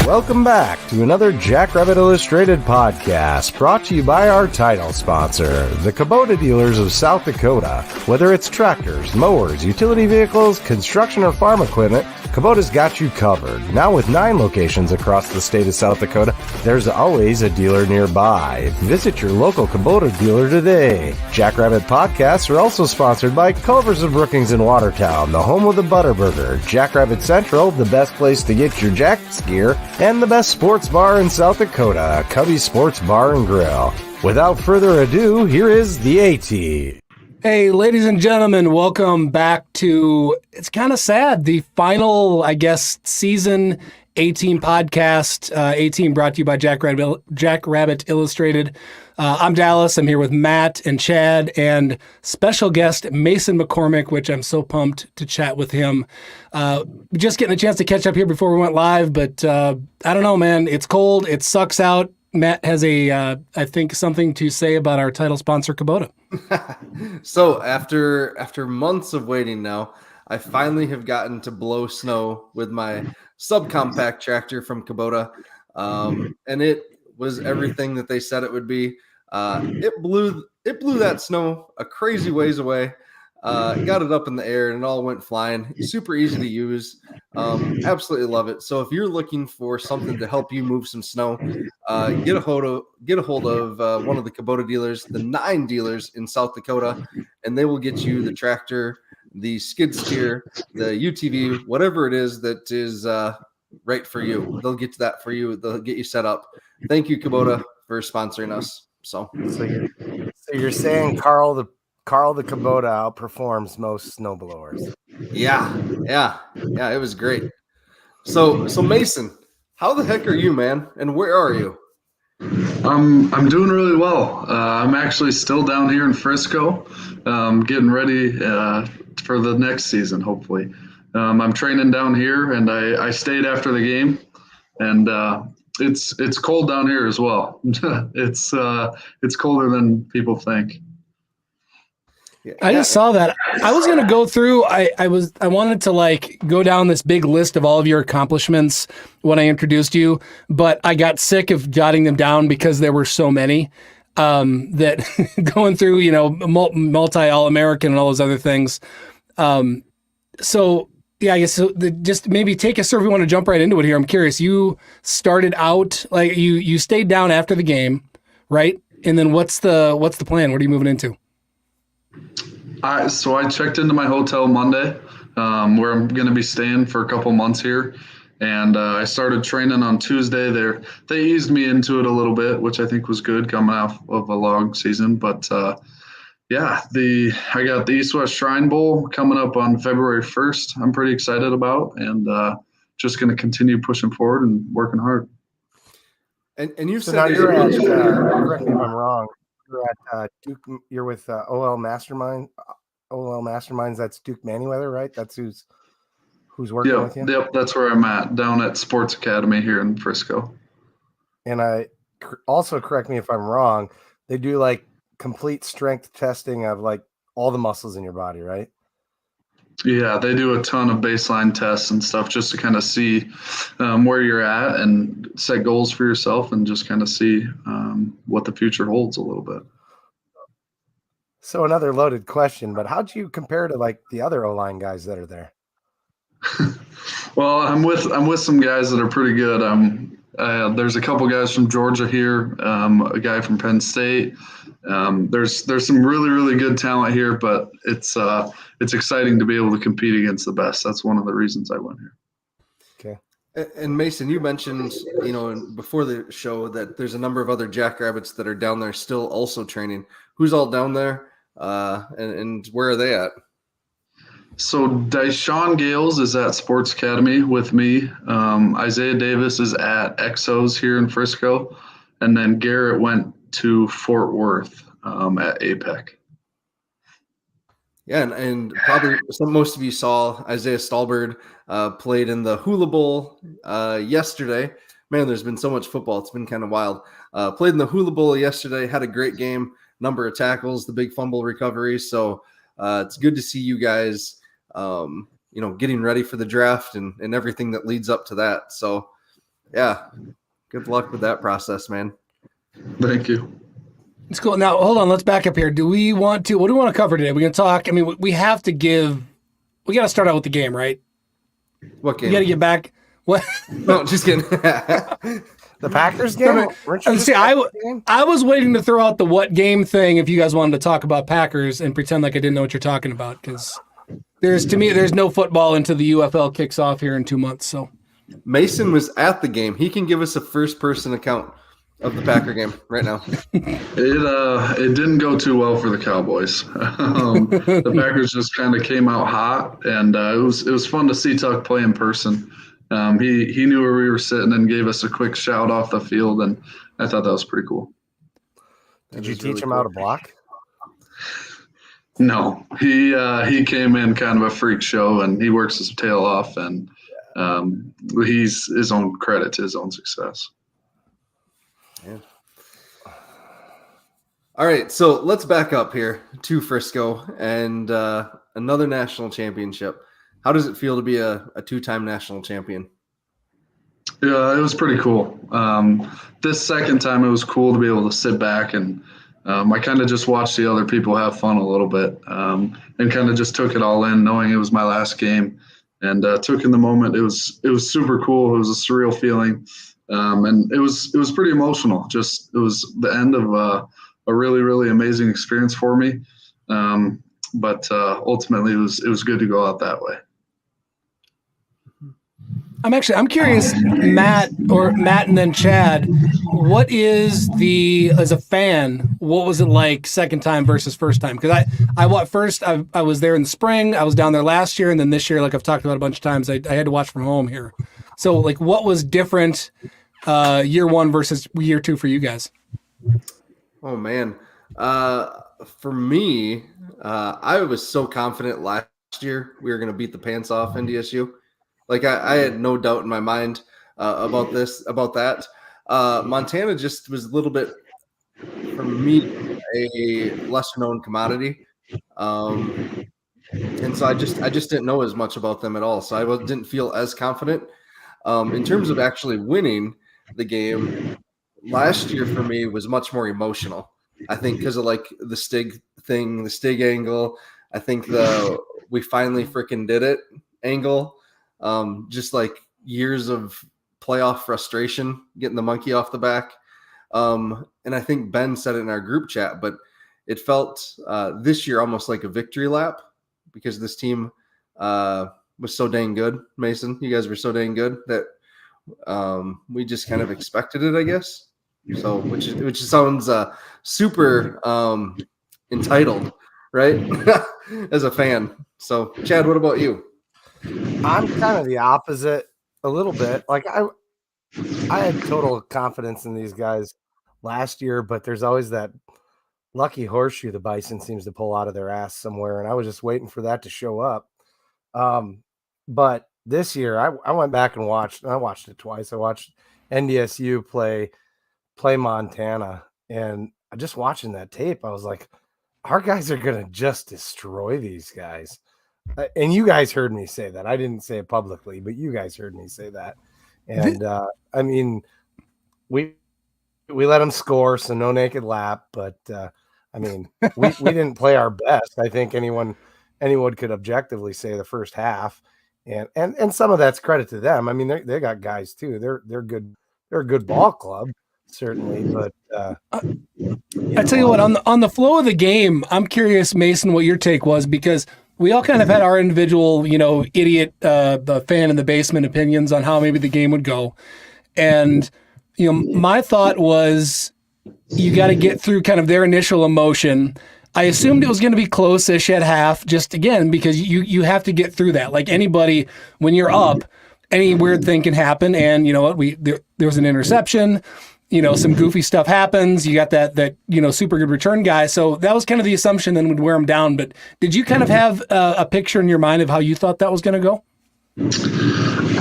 Welcome back to another Jackrabbit Illustrated podcast brought to you by our title sponsor, the Kubota dealers of South Dakota. Whether it's tractors, mowers, utility vehicles, construction, or farm equipment, Kubota's got you covered. Now with 9 locations across the state of South Dakota, there's always a dealer nearby. Visit your local Kubota dealer today. Jackrabbit podcasts are also sponsored by Culver's of Brookings in Watertown, the home of the Butterburger, Jackrabbit Central, the best place to get your Jack's gear, and the best sports bar in South Dakota, Cubby Sports Bar and Grill. Without further ado, here is the AT. Hey, ladies and gentlemen, welcome back to, it's kind of sad, the final, I guess, season A-Team podcast. A-Team brought to you by Jackrabbit Illustrated. I'm Dallas. I'm here with Matt and Chad and special guest Mason McCormick, which I'm so pumped to chat with him. Just getting a chance to catch up here before we went live, but I don't know, man. It's cold. It sucks out. Matt has I think, something to say about our title sponsor, Kubota. So after months of waiting now, I finally have gotten to blow snow with my subcompact tractor from Kubota, and it was everything that they said it would be. It blew that snow a crazy ways away. Got it up in the air and it all went flying. Super easy to use. Absolutely love it. So if you're looking for something to help you move some snow, get a hold of one of the Kubota dealers, the 9 dealers in South Dakota, and they will get you the tractor, the skid steer, the UTV, whatever it is that is right for you. They'll get to that for you. They'll get you set up. Thank you, Kubota, for sponsoring us. So you're saying Carl the Kubota outperforms most snowblowers. Yeah, it was great. So Mason, how the heck are you, man? And where are you? I'm doing really well. I'm actually still down here in Frisco, getting ready for the next season, hopefully. I'm training down here, and I stayed after the game, and it's cold down here as well. It's colder than people think. I just saw that. I was going to go through, I wanted to go down this big list of all of your accomplishments when I introduced you, but I got sick of jotting them down because there were so many that going through, multi All-American and all those other things. So yeah, I guess just maybe take us through if we want to jump right into it here. I'm curious. You started out you stayed down after the game, right? And then what's the plan? What are you moving into? So I checked into my hotel Monday, where I'm going to be staying for a couple months here, and I started training on Tuesday. They eased me into it a little bit, which I think was good coming off of a long season. But I got the East-West Shrine Bowl coming up on February 1st. I'm pretty excited about, and just going to continue pushing forward and working hard. And you so said now you're at correct me if I'm wrong. You're at Duke. You're with OL Mastermind. OL Masterminds. That's Duke Manyweather, right? That's who's working with you. Yep, that's where I'm at, down at Sports Academy here in Frisco. And also correct me if I'm wrong. They do complete strength testing of all the muscles in your body, right? Yeah, they do a ton of baseline tests and stuff just to kind of see where you're at and set goals for yourself and just kind of see what the future holds a little bit. So another loaded question, but how do you compare to the other O-line guys that are there? Well, I'm with some guys that are pretty good. There's a couple guys from Georgia here, a guy from Penn State. There's some really, really good talent here, but it's exciting to be able to compete against the best. That's one of the reasons I went here. Okay. And Mason, you mentioned, before the show that there's a number of other Jackrabbits that are down there still also training. Who's all down there? And where are they at? So Dyshawn Gales is at Sports Academy with me. Isaiah Davis is at Exos here in Frisco. And then Garrett went to Fort Worth at APEC. Yeah, and probably most of you saw Isaiah Stallbird played in the Hula Bowl yesterday. Man, there's been so much football. It's been kind of wild. Played in the Hula Bowl yesterday, had a great game, number of tackles, the big fumble recovery. So it's good to see you guys, getting ready for the draft and everything that leads up to that. So Yeah. Good luck with that process, man. Thank you. It's cool. Now, hold on. Let's back up here. What do we want to cover today? We're going to talk. I mean, we got to start out with the game, right? What game? We got to get back. What? No, just kidding. The Packers game? I was waiting to throw out the what game thing if you guys wanted to talk about Packers and pretend like I didn't know what you're talking about, because there's no football until the UFL kicks off here in 2 months. So Mason was at the game. He can give us a first-person account of the Packer game right now. It didn't go too well for the Cowboys. The Packers just kind of came out hot, and it was fun to see Tuck play in person. He knew where we were sitting and gave us a quick shout off the field, and I thought that was pretty cool. Did you teach him how to block? No, he came in kind of a freak show, and he works his tail off, and he's his own credit to his own success. Yeah. All right, so let's back up here to Frisco and another national championship. How does it feel to be a two-time national champion? Yeah, it was pretty cool. This second time, it was cool to be able to sit back and I kind of just watched the other people have fun a little bit and kind of just took it all in, knowing it was my last game, and took in the moment. It was super cool. It was a surreal feeling, and it was pretty emotional. It was the end of a really, really amazing experience for me. But ultimately, it was good to go out that way. I'm curious, Matt and then Chad, as a fan, what was it like second time versus first time? Because I was there in the spring, I was down there last year, and then this year, like I've talked about a bunch of times, I had to watch from home here. So like, what was different year one versus year two for you guys? Oh man. For me, I was so confident last year we were going to beat the pants off NDSU. Like I had no doubt in my mind about that. Montana just was a little bit, for me, a lesser known commodity. And so I just didn't know as much about them at all. So I didn't feel as confident. In terms of actually winning the game, last year for me was much more emotional. I think because of like the Stig thing, the Stig angle. I think we finally freaking did it angle. Just like years of playoff frustration, getting the monkey off the back. And I think Ben said it in our group chat, but it felt this year almost like a victory lap because this team was so dang good. Mason, you guys were so dang good that we just kind of expected it, I guess. So, which sounds super entitled, right? As a fan. So, Chad, what about you? I'm kind of the opposite a little bit. Like I had total confidence in these guys last year, but there's always that lucky horseshoe the Bison seems to pull out of their ass somewhere, and I was just waiting for that to show up. But this year, I went back and watched it twice. I watched NDSU play Montana, and just watching that tape, I was like, our guys are going to just destroy these guys. And you guys heard me say that. I didn't say it publicly, but you guys heard me say that. And I mean, we let them score, so no naked lap. But I mean, we didn't play our best. I think anyone could objectively say the first half, and some of that's credit to them. I mean, they got guys too. They're good. They're a good ball club, certainly. But I tell you what, on the flow of the game, I'm curious, Mason, what your take was, because we all kind of had our individual, idiot, the fan in the basement opinions on how maybe the game would go. And, my thought was you got to get through kind of their initial emotion. I assumed it was going to be close-ish at half, just again, because you have to get through that. Like anybody, when you're up, any weird thing can happen. And you know what? There was an interception. Some goofy stuff happens. You got that super good return guy. So that was kind of the assumption and would wear him down. But did you kind of have a picture in your mind of how you thought that was going to go?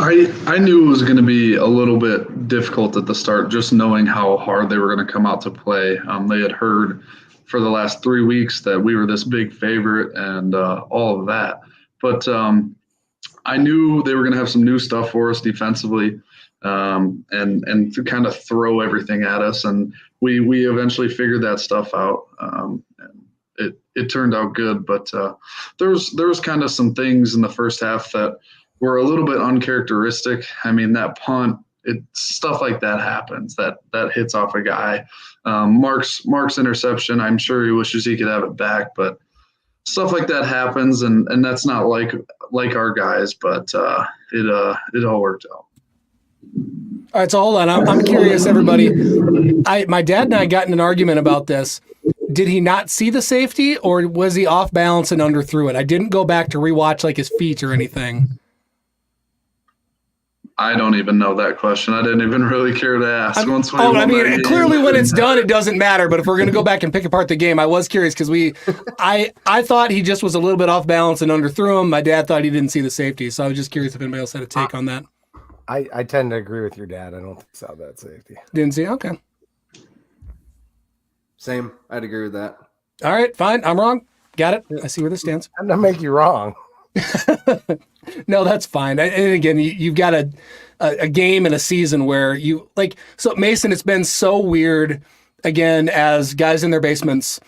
I knew it was going to be a little bit difficult at the start, just knowing how hard they were going to come out to play. They had heard for the last 3 weeks that we were this big favorite and all of that. But I knew they were going to have some new stuff for us defensively. and to kind of throw everything at us. And we eventually figured that stuff out. And it turned out good, but there was kind of some things in the first half that were a little bit uncharacteristic. I mean, that punt, stuff like that happens, that hits off a guy. Mark's interception, I'm sure he wishes he could have it back, but stuff like that happens, and that's not like our guys, but it all worked out. All right, so hold on. I'm curious, everybody. My dad and I got in an argument about this. Did he not see the safety, or was he off balance and underthrew it? I didn't go back to rewatch like his feet or anything. I don't even know that question. I didn't even really care to ask. Clearly when it's done, it doesn't matter. But if we're going to go back and pick apart the game, I was curious because I thought he just was a little bit off balance and underthrew him. My dad thought he didn't see the safety, so I was just curious if anybody else had a take on that. I tend to agree with your dad. I don't think saw that safety. Didn't see? Okay. Same. I'd agree with that. All right, fine. I'm wrong. Got it. I see where this stands. I'm not make you wrong. No, that's fine. And again, you've got a game and a season where you like. So Mason, it's been so weird. Again, as guys in their basements,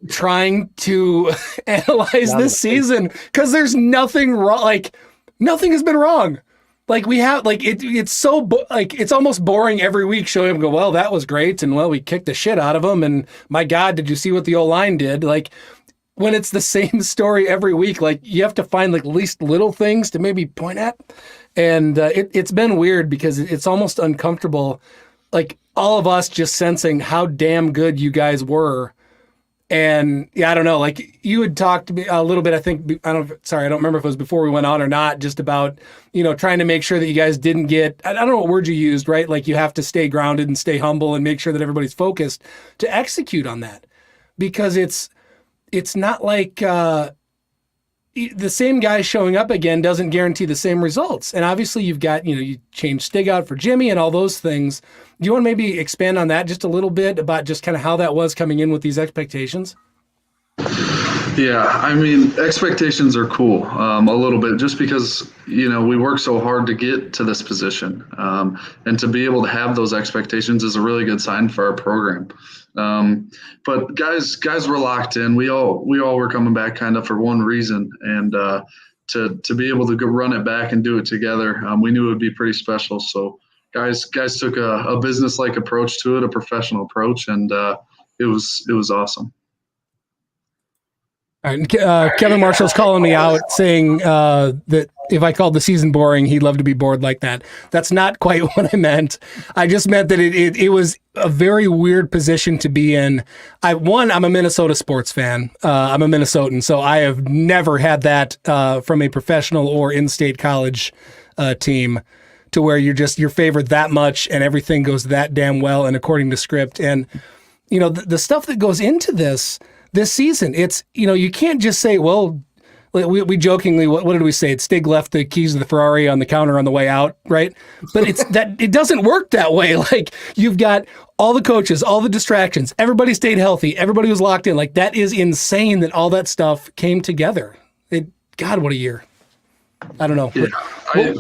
trying to analyze this season because there's nothing wrong. Like nothing has been wrong. Like we have, like it's so it's almost boring every week showing him go, well, that was great, and well, we kicked the shit out of him, and my God, did you see what the O-line did? Like when it's the same story every week, like you have to find like at least little things to maybe point at, and it's been weird because it's almost uncomfortable, like all of us just sensing how damn good you guys were. And yeah, I don't know, like you had talked to me a little bit, I think, I don't remember if it was before we went on or not, just about, trying to make sure that you guys didn't get, I don't know what word you used, right? Like you have to stay grounded and stay humble and make sure that everybody's focused to execute on that. Because it's not like the same guy showing up again doesn't guarantee the same results. And obviously you've got, you changed Stig out for Jimmy and all those things. Do you want to maybe expand on that just a little bit about just kind of how that was coming in with these expectations? Yeah, I mean, expectations are cool a little bit just because, we work so hard to get to this position. And to be able to have those expectations is a really good sign for our program. But guys were locked in. We all were coming back kind of for one reason. And to be able to go run it back and do it together, we knew it would be pretty special. So guys took a business-like approach to it, a professional approach, and it was awesome. All right, Kevin Marshall's calling me out saying that if I called the season boring, he'd love to be bored like that. That's not quite what I meant. I just meant that it was a very weird position to be in. I'm a Minnesota sports fan. I'm a Minnesotan, so I have never had that from a professional or in-state college team to where you're favored that much and everything goes that damn well and according to script. And, the stuff that goes into this season, it's, you can't just say, well, we jokingly, what did we say? Stig left the keys of the Ferrari on the counter on the way out, right? But it's that it doesn't work that way. Like you've got all the coaches, all the distractions, everybody stayed healthy, everybody was locked in. Like that is insane that all that stuff came together. God, what a year. I don't know. Yeah,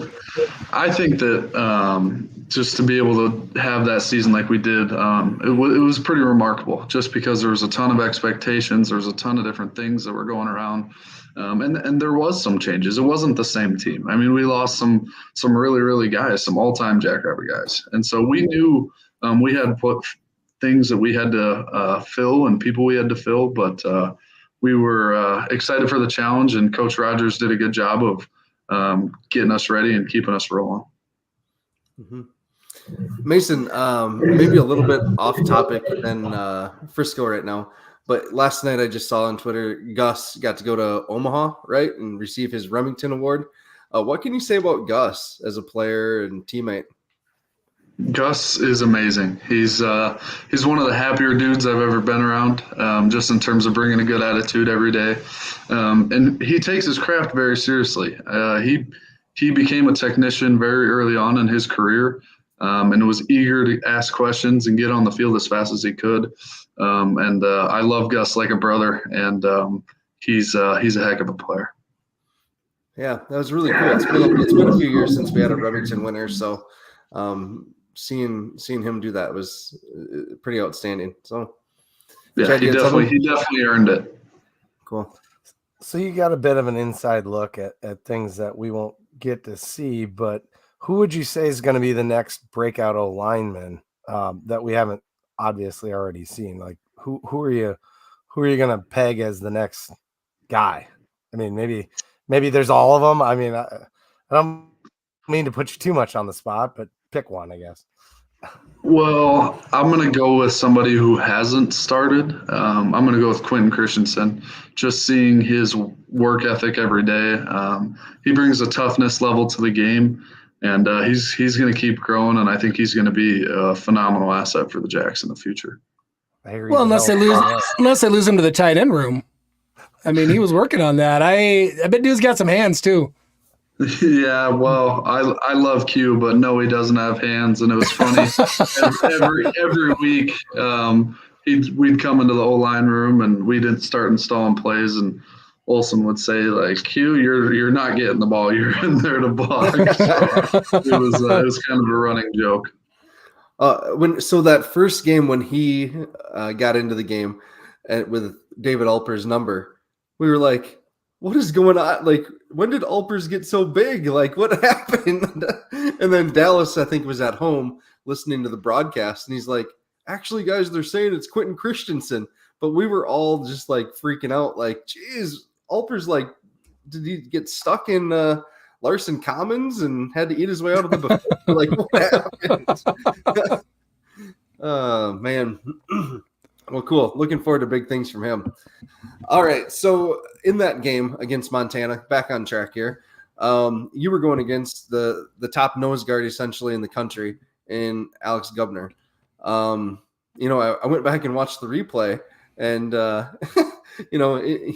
I think that just to be able to have that season like we did, it was pretty remarkable just because there was a ton of expectations. There was a ton of different things that were going around. And there was some changes. It wasn't the same team. I mean, we lost some really, really guys, some all-time Jackrabbit guys. And so we knew we had put things that we had to fill and people we had to fill. But we were excited for the challenge, and Coach Rogers did a good job of getting us ready and keeping us rolling. Mm-hmm. Mason, maybe a little bit off topic than Frisco right now, but last night I just saw on Twitter Gus got to go to Omaha, right, and receive his Remington Award. What can you say about Gus as a player and teammate? Gus is amazing. He's one of the happier dudes I've ever been around, just in terms of bringing a good attitude every day. And he takes his craft very seriously. He became a technician very early on in his career, and was eager to ask questions and get on the field as fast as he could. I love Gus like a brother, and he's a heck of a player. Yeah, that was really cool. It's been a few years since we had a Remington winner, so seeing him do that was pretty outstanding. So yeah, Chad, he definitely earned it. Cool. So you got a bit of an inside look at things that we won't get to see, but who would you say is going to be the next breakout O-lineman that we haven't obviously already seen? Like who are you going to peg as the next guy? I mean, maybe there's all of them. I mean, I don't mean to put you too much on the spot, but pick one, I guess. Well, I'm going to go with somebody who hasn't started. I'm going to go with Quentin Christensen. Just seeing his work ethic every day, he brings a toughness level to the game, and he's going to keep growing. And I think he's going to be a phenomenal asset for the Jacks in the future. Well, unless they lose him to the tight end room. I mean, he was working on that. I bet dude's got some hands too. Yeah, well, I love Q, but no, he doesn't have hands, and it was funny. every week, we'd come into the O-line room and we'd start installing plays, and Olsen would say like, "Q, you're not getting the ball. You're in there to block." So it was kind of a running joke. So that first game when he got into the game with David Alper's number, we were like, what is going on? Like, when did Alpers get so big? Like, what happened? And then Dallas, I think, was at home listening to the broadcast, and he's like, actually, guys, they're saying it's Quentin Christensen. But we were all just like freaking out, like, geez, Alpers, like, did he get stuck in Larson Commons and had to eat his way out of the buffet? Like, what happened? Oh, man. Well, cool. Looking forward to big things from him. All right. So in that game against Montana, back on track here, you were going against the top nose guard essentially in the country in Alex Gubner. I went back and watched the replay, and,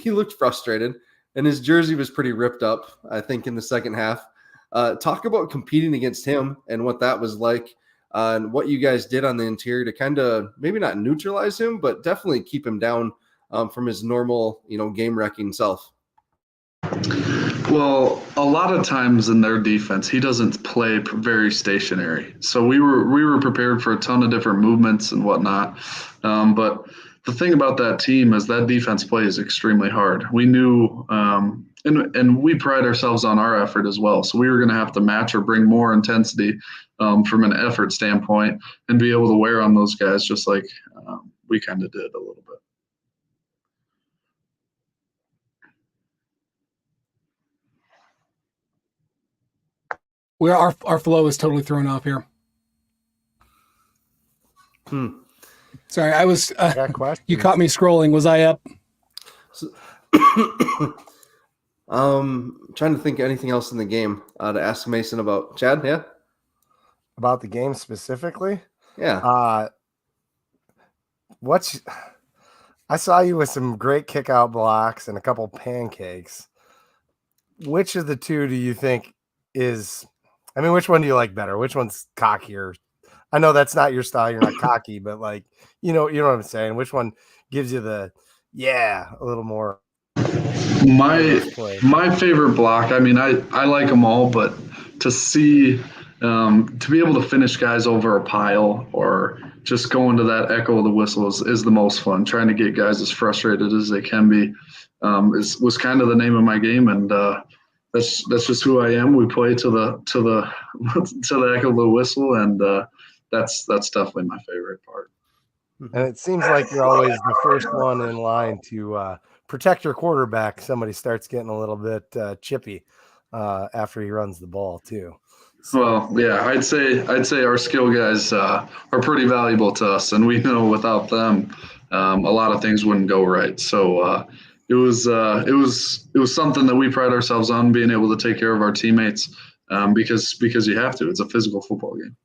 he looked frustrated, and his jersey was pretty ripped up, I think, in the second half. Talk about competing against him and what that was like. And what you guys did on the interior to kind of maybe not neutralize him, but definitely keep him down from his normal, game-wrecking self. Well, a lot of times in their defense, he doesn't play very stationary. So we were prepared for a ton of different movements and whatnot. But the thing about that team is that defense plays extremely hard. We knew, and we pride ourselves on our effort as well. So we were going to have to match or bring more intensity from an effort standpoint and be able to wear on those guys just like we kind of did a little bit. Our flow is totally thrown off here. Sorry, I was. You caught me scrolling. Was I up? So, trying to think of anything else in the game to ask Mason about. Chad, yeah, about the game specifically. Yeah. I saw you with some great kick out blocks and a couple pancakes. Which of the two do you think is? I mean, which one do you like better? Which one's cockier? I know that's not your style. You're not cocky, but like, you know what I'm saying? Which one gives you a little more? My favorite block, I mean, I like them all, but to see, to be able to finish guys over a pile or just go into that echo of the whistle is the most fun. Trying to get guys as frustrated as they can be was kind of the name of my game. And, that's just who I am. We play to the echo of the whistle, and that's definitely my favorite part. And it seems like you're always the first one in line to protect your quarterback. Somebody starts getting a little bit chippy after he runs the ball too. So. Well, yeah, I'd say our skill guys are pretty valuable to us, and we know without them, a lot of things wouldn't go right. So. It was something that we pride ourselves on, being able to take care of our teammates because you have to. It's a physical football game.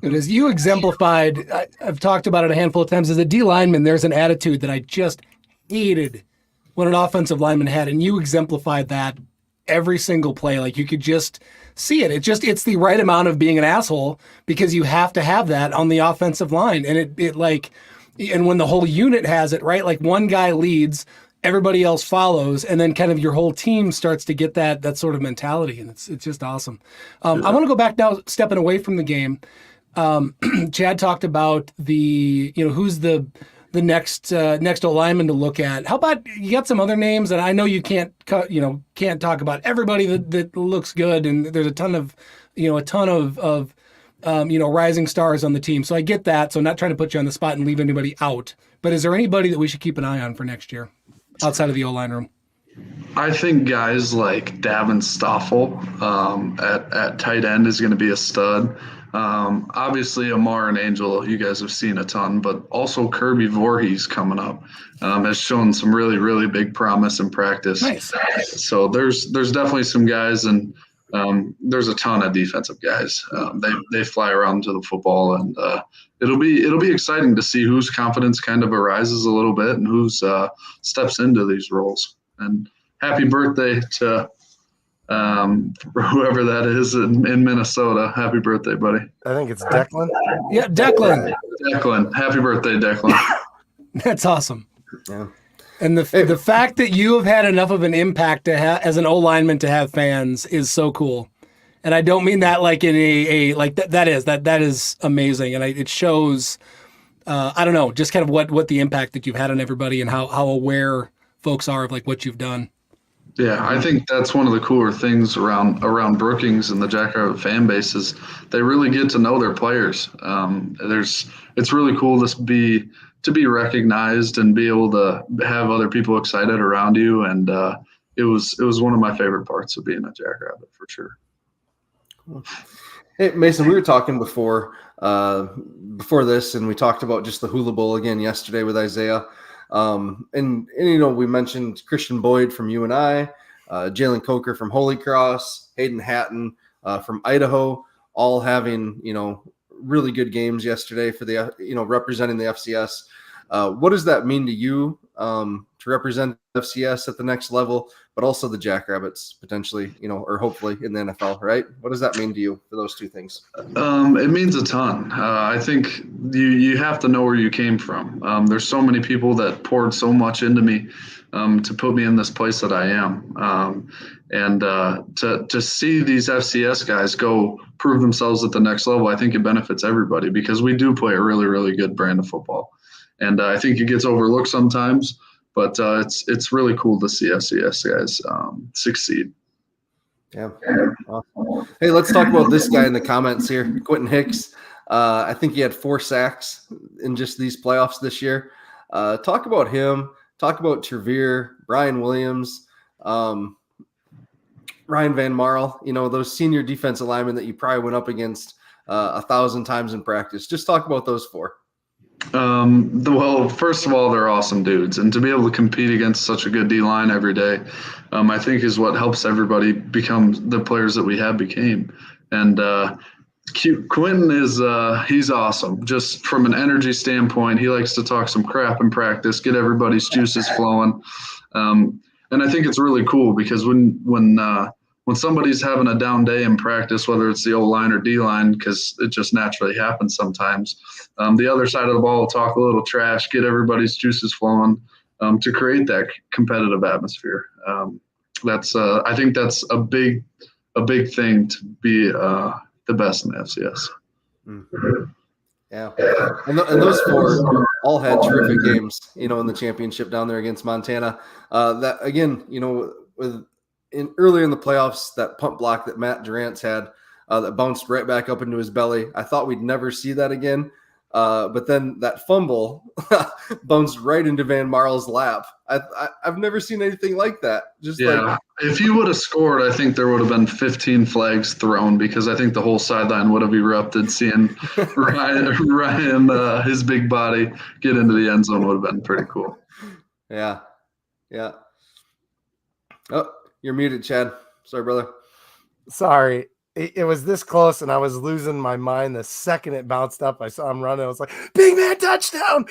And as you exemplified, I've talked about it a handful of times, as a D lineman, there's an attitude that I just hated when an offensive lineman had, and you exemplified that every single play. Like, you could just see it. It's the right amount of being an asshole, because you have to have that on the offensive line. And and when the whole unit has it, right? Like, one guy leads, everybody else follows, and then kind of your whole team starts to get that sort of mentality, and it's just awesome. I want to go back now, stepping away from the game. Chad talked about who's the next O-lineman to look at. How about you got some other names? And I know you can't talk about everybody that looks good, and there's a ton of rising stars on the team. So I get that. So I'm not trying to put you on the spot and leave anybody out. But is there anybody that we should keep an eye on for next year outside of the O-line room? I think guys like Davin Stoffel at tight end is going to be a stud. Obviously, Amar and Angel, you guys have seen a ton, but also Kirby Voorhees coming up has shown some really, really big promise in practice. Nice. So there's definitely some guys, and there's a ton of defensive guys. They fly around to the football, and it'll be exciting to see whose confidence kind of arises a little bit and who's steps into these roles. And happy birthday to whoever that is in Minnesota. Happy birthday, buddy. I think it's Declan. Yeah, Declan. Declan. Happy birthday, Declan. That's awesome. Yeah. And the fact that you have had enough of an impact as an O-lineman to have fans is so cool. And I don't mean that like in a like that is amazing. And it shows, I don't know, just kind of what the impact that you've had on everybody and how aware folks are of like what you've done. Yeah, I think that's one of the cooler things around Brookings and the Jackrabbit fan base is they really get to know their players. It's really cool to be recognized and be able to have other people excited around you. And it was one of my favorite parts of being a Jackrabbit for sure. Cool. Hey, Mason, we were talking before this, and we talked about just the Hula Bowl again yesterday with Isaiah. And we mentioned Christian Boyd from UNI, Jalen Coker from Holy Cross, Hayden Hatton from Idaho, all having, really good games yesterday for the, representing the FCS. What does that mean to you to represent FCS at the next level, but also the Jackrabbits potentially, or hopefully in the NFL, right? What does that mean to you for those two things? It means a ton. I think you have to know where you came from. There's so many people that poured so much into me to put me in this place that I am. And to see these FCS guys go prove themselves at the next level, I think it benefits everybody because we do play a really, really good brand of football. And I think it gets overlooked sometimes, but it's really cool to see FCS guys succeed. Yeah. Awesome. Hey, let's talk about this guy in the comments here, Quentin Hicks. I think he had 4 sacks in just these playoffs this year. Talk about him. Talk about Trevere, Brian Williams, Ryan Van Marl, those senior defensive linemen that you probably went up against 1,000 times in practice. Just talk about those 4. Well, first of all, they're awesome dudes, and to be able to compete against such a good D-line every day, I think is what helps everybody become the players that we have became. And Quentin is he's awesome. Just from an energy standpoint, he likes to talk some crap in practice, get everybody's juices flowing. And I think it's really cool because when somebody's having a down day in practice, whether it's the O-line or D-line, because it just naturally happens sometimes, the other side of the ball will talk a little trash, get everybody's juices flowing to create that competitive atmosphere. I think that's a big thing to be the best in the FCS. Mm-hmm. Yeah, and those 4 all had terrific games, in the championship down there against Montana. That again, earlier in the playoffs, that punt block that Matt Durant's had that bounced right back up into his belly. I thought we'd never see that again. But then that fumble bounced right into Van Marl's lap. I've never seen anything like that. If you would have scored, I think there would have been 15 flags thrown because I think the whole sideline would have erupted seeing Ryan his big body get into the end zone would have been pretty cool. Yeah. Oh, you're muted, Chad. Sorry, brother. Sorry. It was this close, and I was losing my mind the second it bounced up. I saw him running. I was like, big man touchdown.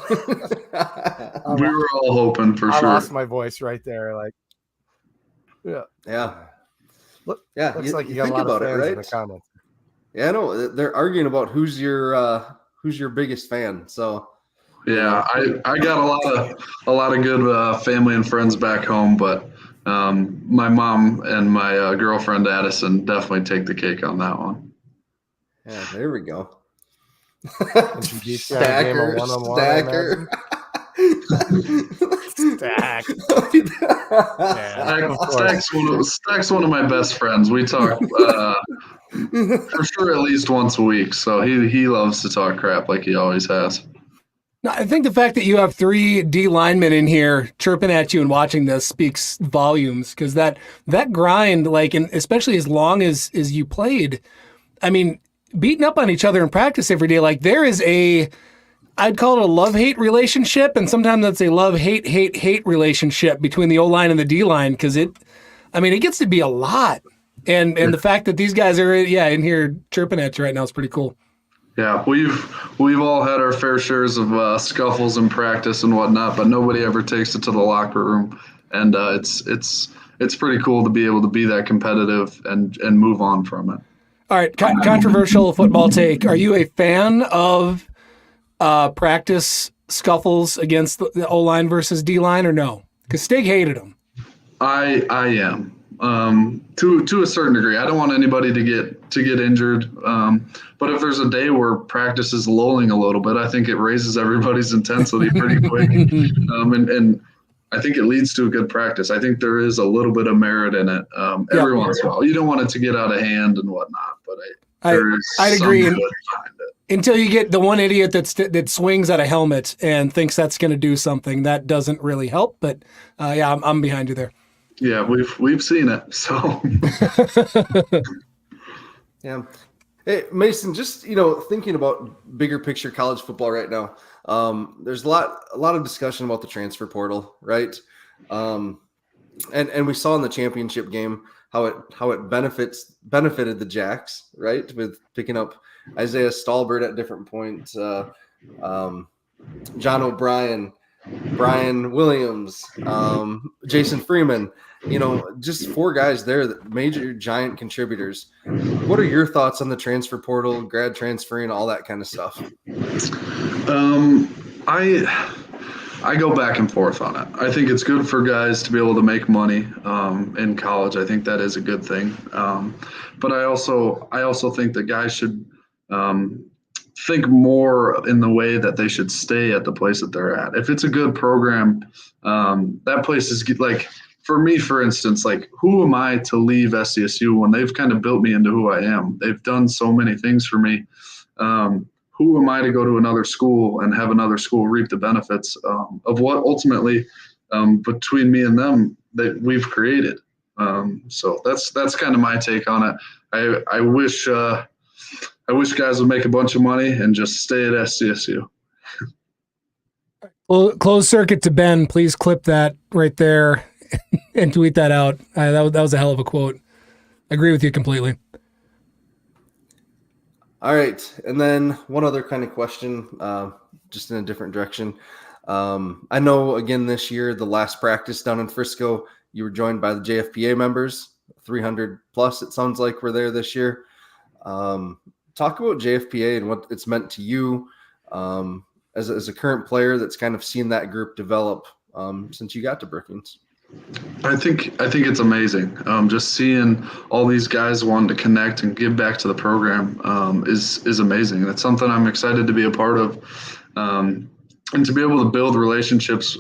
We were all hoping for sure. I lost my voice right there. Yeah. Looks like you got a lot of fans in the comments. Yeah, I know. They're arguing about who's your biggest fan. So Yeah, I got a lot of good family and friends back home, but my mom and my girlfriend Addison definitely take the cake on that one. Yeah, there we go. Stacker. Stacker. Stack. Stack's one of my best friends. We talk for sure at least once a week, so he loves to talk crap like he always has. No, I think the fact that you have 3 D linemen in here chirping at you and watching this speaks volumes, because that grind, like, and especially as long as you played, I mean, beating up on each other in practice every day, like there is I'd call it a love-hate relationship, and sometimes that's a love-hate relationship between the O-line and the D-line, because it gets to be a lot. And the fact that these guys are in here chirping at you right now is pretty cool. Yeah, we've all had our fair shares of scuffles in practice and whatnot, but nobody ever takes it to the locker room, and it's pretty cool to be able to be that competitive and move on from it. All right, controversial football take. Are you a fan of practice scuffles against the O-line versus D-line, or no? Because Stig hated them. I am. To a certain degree. I don't want anybody to get injured. But if there's a day where practice is lulling a little bit, I think it raises everybody's intensity pretty quick. And I think it leads to a good practice. I think there is a little bit of merit in it every once in a while. You don't want it to get out of hand and whatnot, but I'd agree. Good behind it. Until you get the one idiot that swings at a helmet and thinks that's going to do something, that doesn't really help. But I'm behind you there. Yeah, we've seen it. So yeah. Hey, Mason, just thinking about bigger picture college football right now. There's a lot of discussion about the transfer portal, right? And we saw in the championship game how it benefited the Jacks, right, with picking up Isaiah Stallbird at different points, John O'Brien, Brian Williams, Jason Freeman. Just 4 guys there, that major giant contributors. What are your thoughts on the transfer portal, grad transferring, all that kind of stuff? I go back and forth on it. I think it's good for guys to be able to make money in college. I think that is a good thing. But I also think that guys should think more in the way that they should stay at the place that they're at. If it's a good program, that place is like, for me, for instance, like, who am I to leave SCSU when they've kind of built me into who I am? They've done so many things for me. Who am I to go to another school and have another school reap the benefits of what ultimately between me and them that we've created? So that's kind of my take on it. I wish guys would make a bunch of money and just stay at SCSU. Well, closed circuit to Ben. Please clip that right there and tweet that out. That was a hell of a quote. I agree with you completely. All right. And then one other kind of question, just in a different direction. I know, again, this year, the last practice down in Frisco, you were joined by the JFPA members, 300 plus, it sounds like, were there this year. Talk about JFPA and what it's meant to you as a current player that's kind of seen that group develop since you got to Brookings. I think it's amazing. Just seeing all these guys wanting to connect and give back to the program is amazing. That's something I'm excited to be a part of, and to be able to build relationships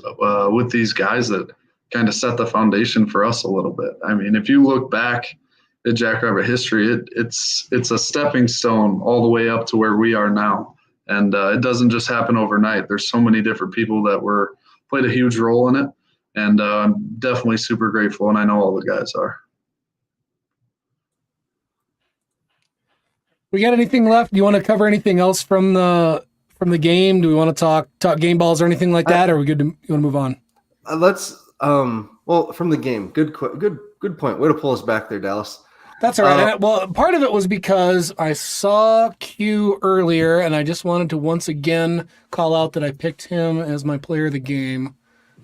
with these guys that kind of set the foundation for us a little bit. I mean, if you look back at Jackrabbit history, it's a stepping stone all the way up to where we are now, and it doesn't just happen overnight. There's so many different people that played a huge role in it. And I'm definitely super grateful, and I know all the guys are. We got anything left? Do you want to cover anything else from the game? Do we want to talk game balls or anything like that, or are we good? You want to move on? Let's. Well, from the game, good point. Way to pull us back there, Dallas. That's all right. Well, part of it was because I saw Q earlier, and I just wanted to once again call out that I picked him as my player of the game.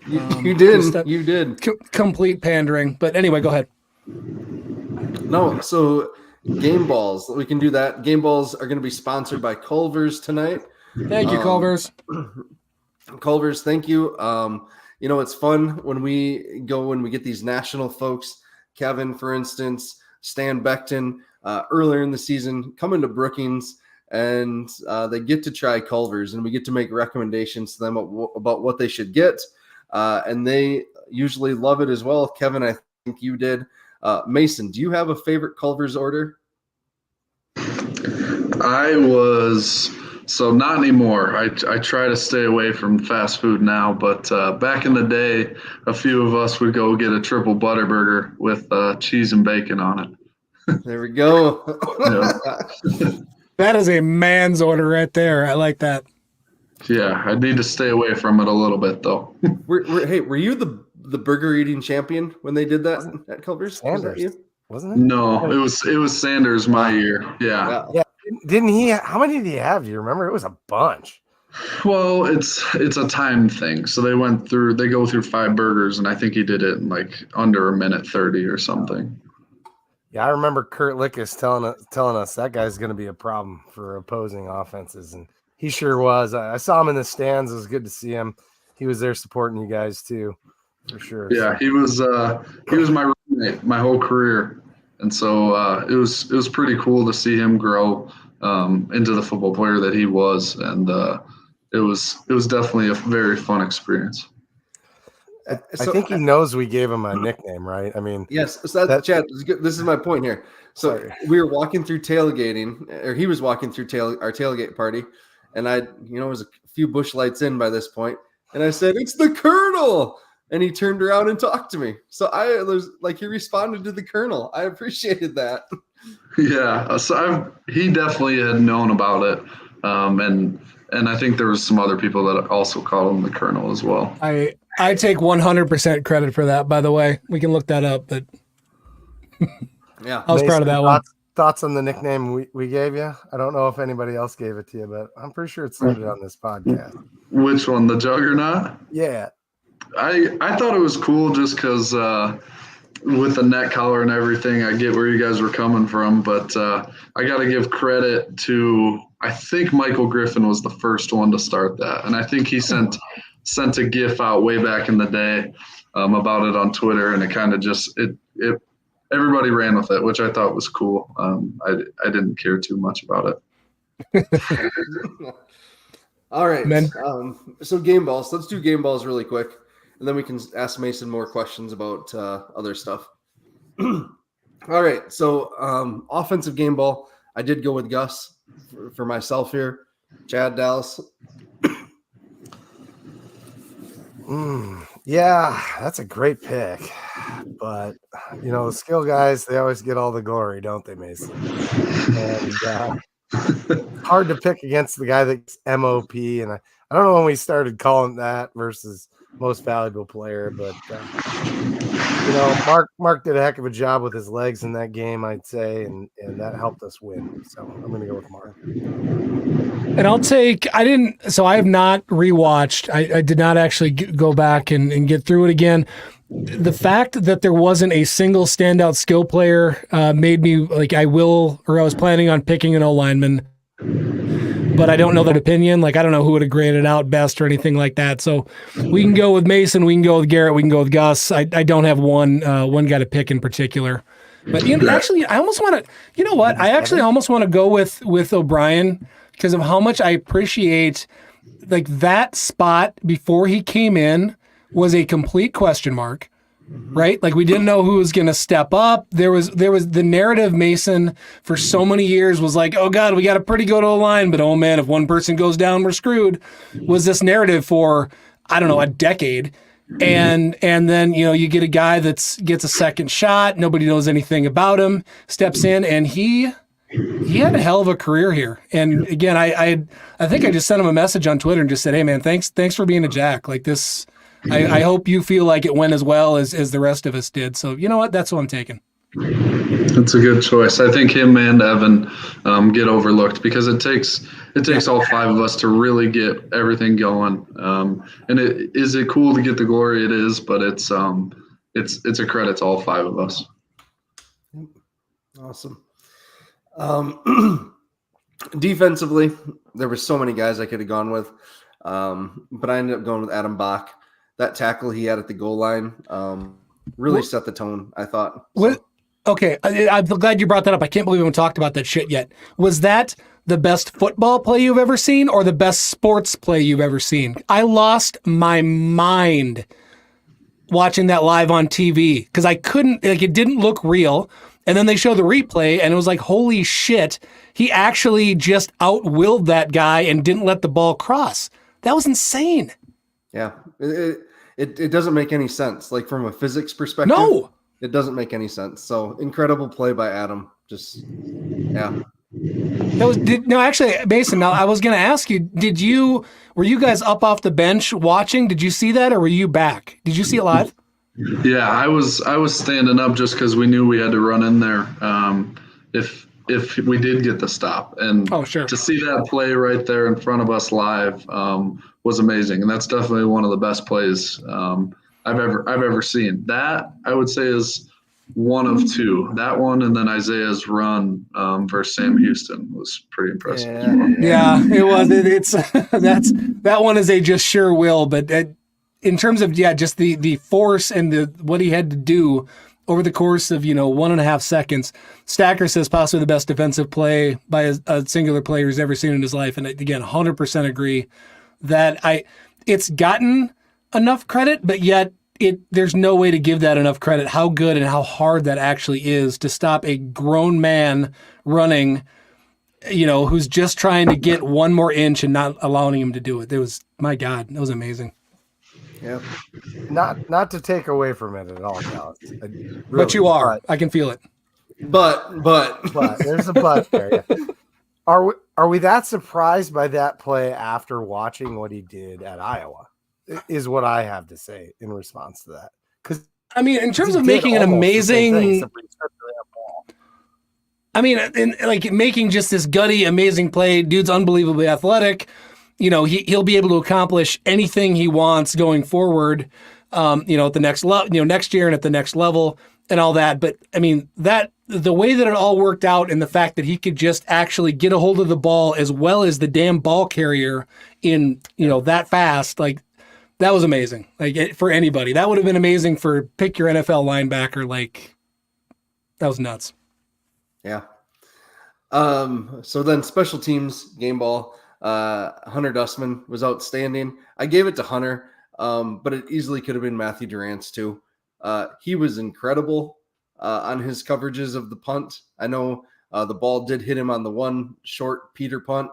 You did. Complete pandering. But anyway, go ahead. No, so game balls. We can do that. Game balls are going to be sponsored by Culver's tonight. Thank you, Culver's. Culver's, thank you. It's fun when we go and we get these national folks. Kevin, for instance, Stan Beckton, earlier in the season, come into Brookings, and they get to try Culver's, and we get to make recommendations to them about what they should get, and they usually love it as well. Kevin, I think you did. Mason, do you have a favorite Culver's order? So not anymore. I try to stay away from fast food now, but back in the day, a few of us would go get a triple butter burger with cheese and bacon on it. There we go. That is a man's order right there. I like that. Yeah, I need to stay away from it a little bit, though. Were you the burger eating champion when they did that at Culver's? Sanders, was that you? Wasn't it? No, it was Sanders my year. Yeah. Didn't he? How many did he have? Do you remember? It was a bunch. Well, it's a time thing. So they go through 5 burgers, and I think he did it in like under a minute 30 or something. Yeah, I remember Kurt Lickis telling us that guy's going to be a problem for opposing offenses, and he sure was. I saw him in the stands. It was good to see him. He was there supporting you guys too, for sure. Yeah, he was my roommate my whole career. And so it was pretty cool to see him grow into the football player that he was, and it was definitely a very fun experience. I think he knows we gave him a nickname, right? I mean, yes. So Chad, this is my point here. So we were walking through tailgating, or he was walking through our tailgate party, and it was a few bush lights in by this point, and I said, "It's the Colonel." And he turned around and talked to me. So I was like, he responded to the Colonel. I appreciated that. Yeah. So he definitely had known about it. And I think there was some other people that also called him the Colonel as well. I take 100% credit for that, by the way. We can look that up, but yeah, I was proud of that one. Thoughts on the nickname we gave you? I don't know if anybody else gave it to you, but I'm pretty sure it started on this podcast. Which one? The Juggernaut? Yeah. I thought it was cool just because with the neck collar and everything, I get where you guys were coming from, but I got to give credit to, I think Michael Griffin was the first one to start that, and I think he sent a GIF out way back in the day about it on Twitter, and it kind of just everybody ran with it, which I thought was cool. I didn't care too much about it. All right. So game balls. Let's do game balls really quick, and then we can ask Mason more questions about other stuff. All right. So offensive game ball. I did go with Gus for myself here. Chad, Dallas. Yeah, that's a great pick. But, the skill guys, they always get all the glory, don't they, Mason? And hard to pick against the guy that's MOP. And I don't know when we started calling that versus most valuable player, but, Mark did a heck of a job with his legs in that game, I'd say, and that helped us win. So I'm going to go with Mark. And I have not rewatched. I did not actually go back and get through it again. The fact that there wasn't a single standout skill player made me like I was planning on picking an O-Lineman, but I don't know that opinion. Like, I don't know who would have graded out best or anything like that. So we can go with Mason, we can go with Garrett, we can go with Gus. I don't have one guy to pick in particular. But actually, I almost want to, I actually almost want to go with O'Brien because of how much I appreciate like that spot before he came in was a complete question mark, right? Like we didn't know who was going to step up. There was the narrative, Mason, for so many years was like, oh God, we got a pretty good O-line, but oh man, if one person goes down, we're screwed. Was this narrative for, I don't know, a decade. And then, you get a guy that gets a second shot. Nobody knows anything about him, steps in, and he had a hell of a career here. And again, I think I just sent him a message on Twitter and just said, hey man, thanks for being a Jack. Like this, I hope you feel like it went as well as the rest of us did. So you know what? That's what I'm taking. That's a good choice. I think him and Evan get overlooked because it takes all 5 of us to really get everything going. And is it cool to get the glory? It is, but it's a credit to all 5 of us. Awesome. Defensively, there were so many guys I could have gone with. But I ended up going with Adam Bach. That tackle he had at the goal line really set the tone, I thought. What? Okay, I'm glad you brought that up. I can't believe we haven't talked about that shit yet. Was that the best football play you've ever seen or the best sports play you've ever seen? I lost my mind watching that live on TV because I couldn't, like, it didn't look real. And then they show the replay and it was like, holy shit, he actually just out-willed that guy and didn't let the ball cross. That was insane. Yeah, it doesn't make any sense. Like from a physics perspective. No. It doesn't make any sense. So incredible play by Adam. Just, yeah. Actually, Mason, now I was going to ask you, were you guys up off the bench watching? Did you see that or were you back? Did you see it live? Yeah, I was standing up just because we knew we had to run in there if we did get the stop. And sure. To see that play right there in front of us live was amazing. And that's definitely one of the best plays I've ever seen. That I would say is one of two. That one and then Isaiah's run versus Sam Houston was pretty impressive. Yeah, it was. That one is a just sure will. But in terms of just the force and what he had to do over the course of 1.5 seconds, Stacker says possibly the best defensive play by a singular player he's ever seen in his life. And again, 100% agree that it's gotten enough credit, but yet there's no way to give that enough credit, how good and how hard that actually is to stop a grown man running, who's just trying to get one more inch and not allowing him to do it. My God, that was amazing. Yeah. Not to take away from it at all, Dallas. Really, but you are. I can feel it. But there's a but there. Yeah. Are we that surprised by that play after watching what he did at Iowa? Is what I have to say in response to that. Because in terms of making an amazing, making just this gutty, amazing play. Dude's unbelievably athletic. He'll be able to accomplish anything he wants going forward. At the next level, next year and at the next level and all that. But the way that it all worked out and the fact that he could just actually get a hold of the ball as well as the damn ball carrier in that fast, that was amazing. For anybody, that would have been amazing for pick your NFL linebacker. That was nuts. Yeah. So then special teams game ball, Hunter Dustman was outstanding. I gave it to Hunter, but it easily could have been Matthew Durant's too. He was incredible on his coverages of the punt. I know the ball did hit him on the one short Peter punt,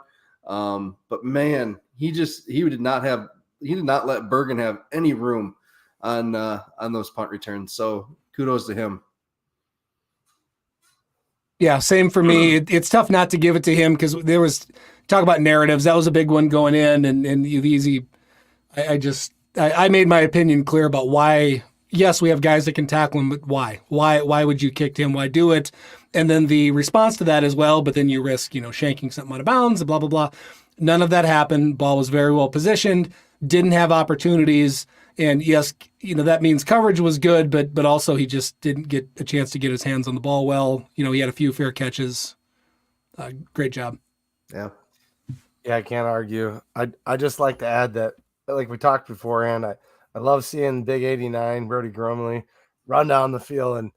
but man, he did not let Bergen have any room on those punt returns. So kudos to him. Yeah, same for me. It's tough not to give it to him because there was talk about narratives. That was a big one going in, and the easy. I made my opinion clear about why. Yes, we have guys that can tackle him, but why? Why would you kick him? Why do it? And then the response to that as well. But then you risk, shanking something out of bounds. Blah blah blah. None of that happened. Ball was very well positioned. Didn't have opportunities. And yes, that means coverage was good, but also he just didn't get a chance to get his hands on the ball well. He had a few fair catches. Great job. Yeah. Yeah, I can't argue. I just like to add that, like we talked beforehand, I love seeing Big 89, Brody Grumley, run down the field. And,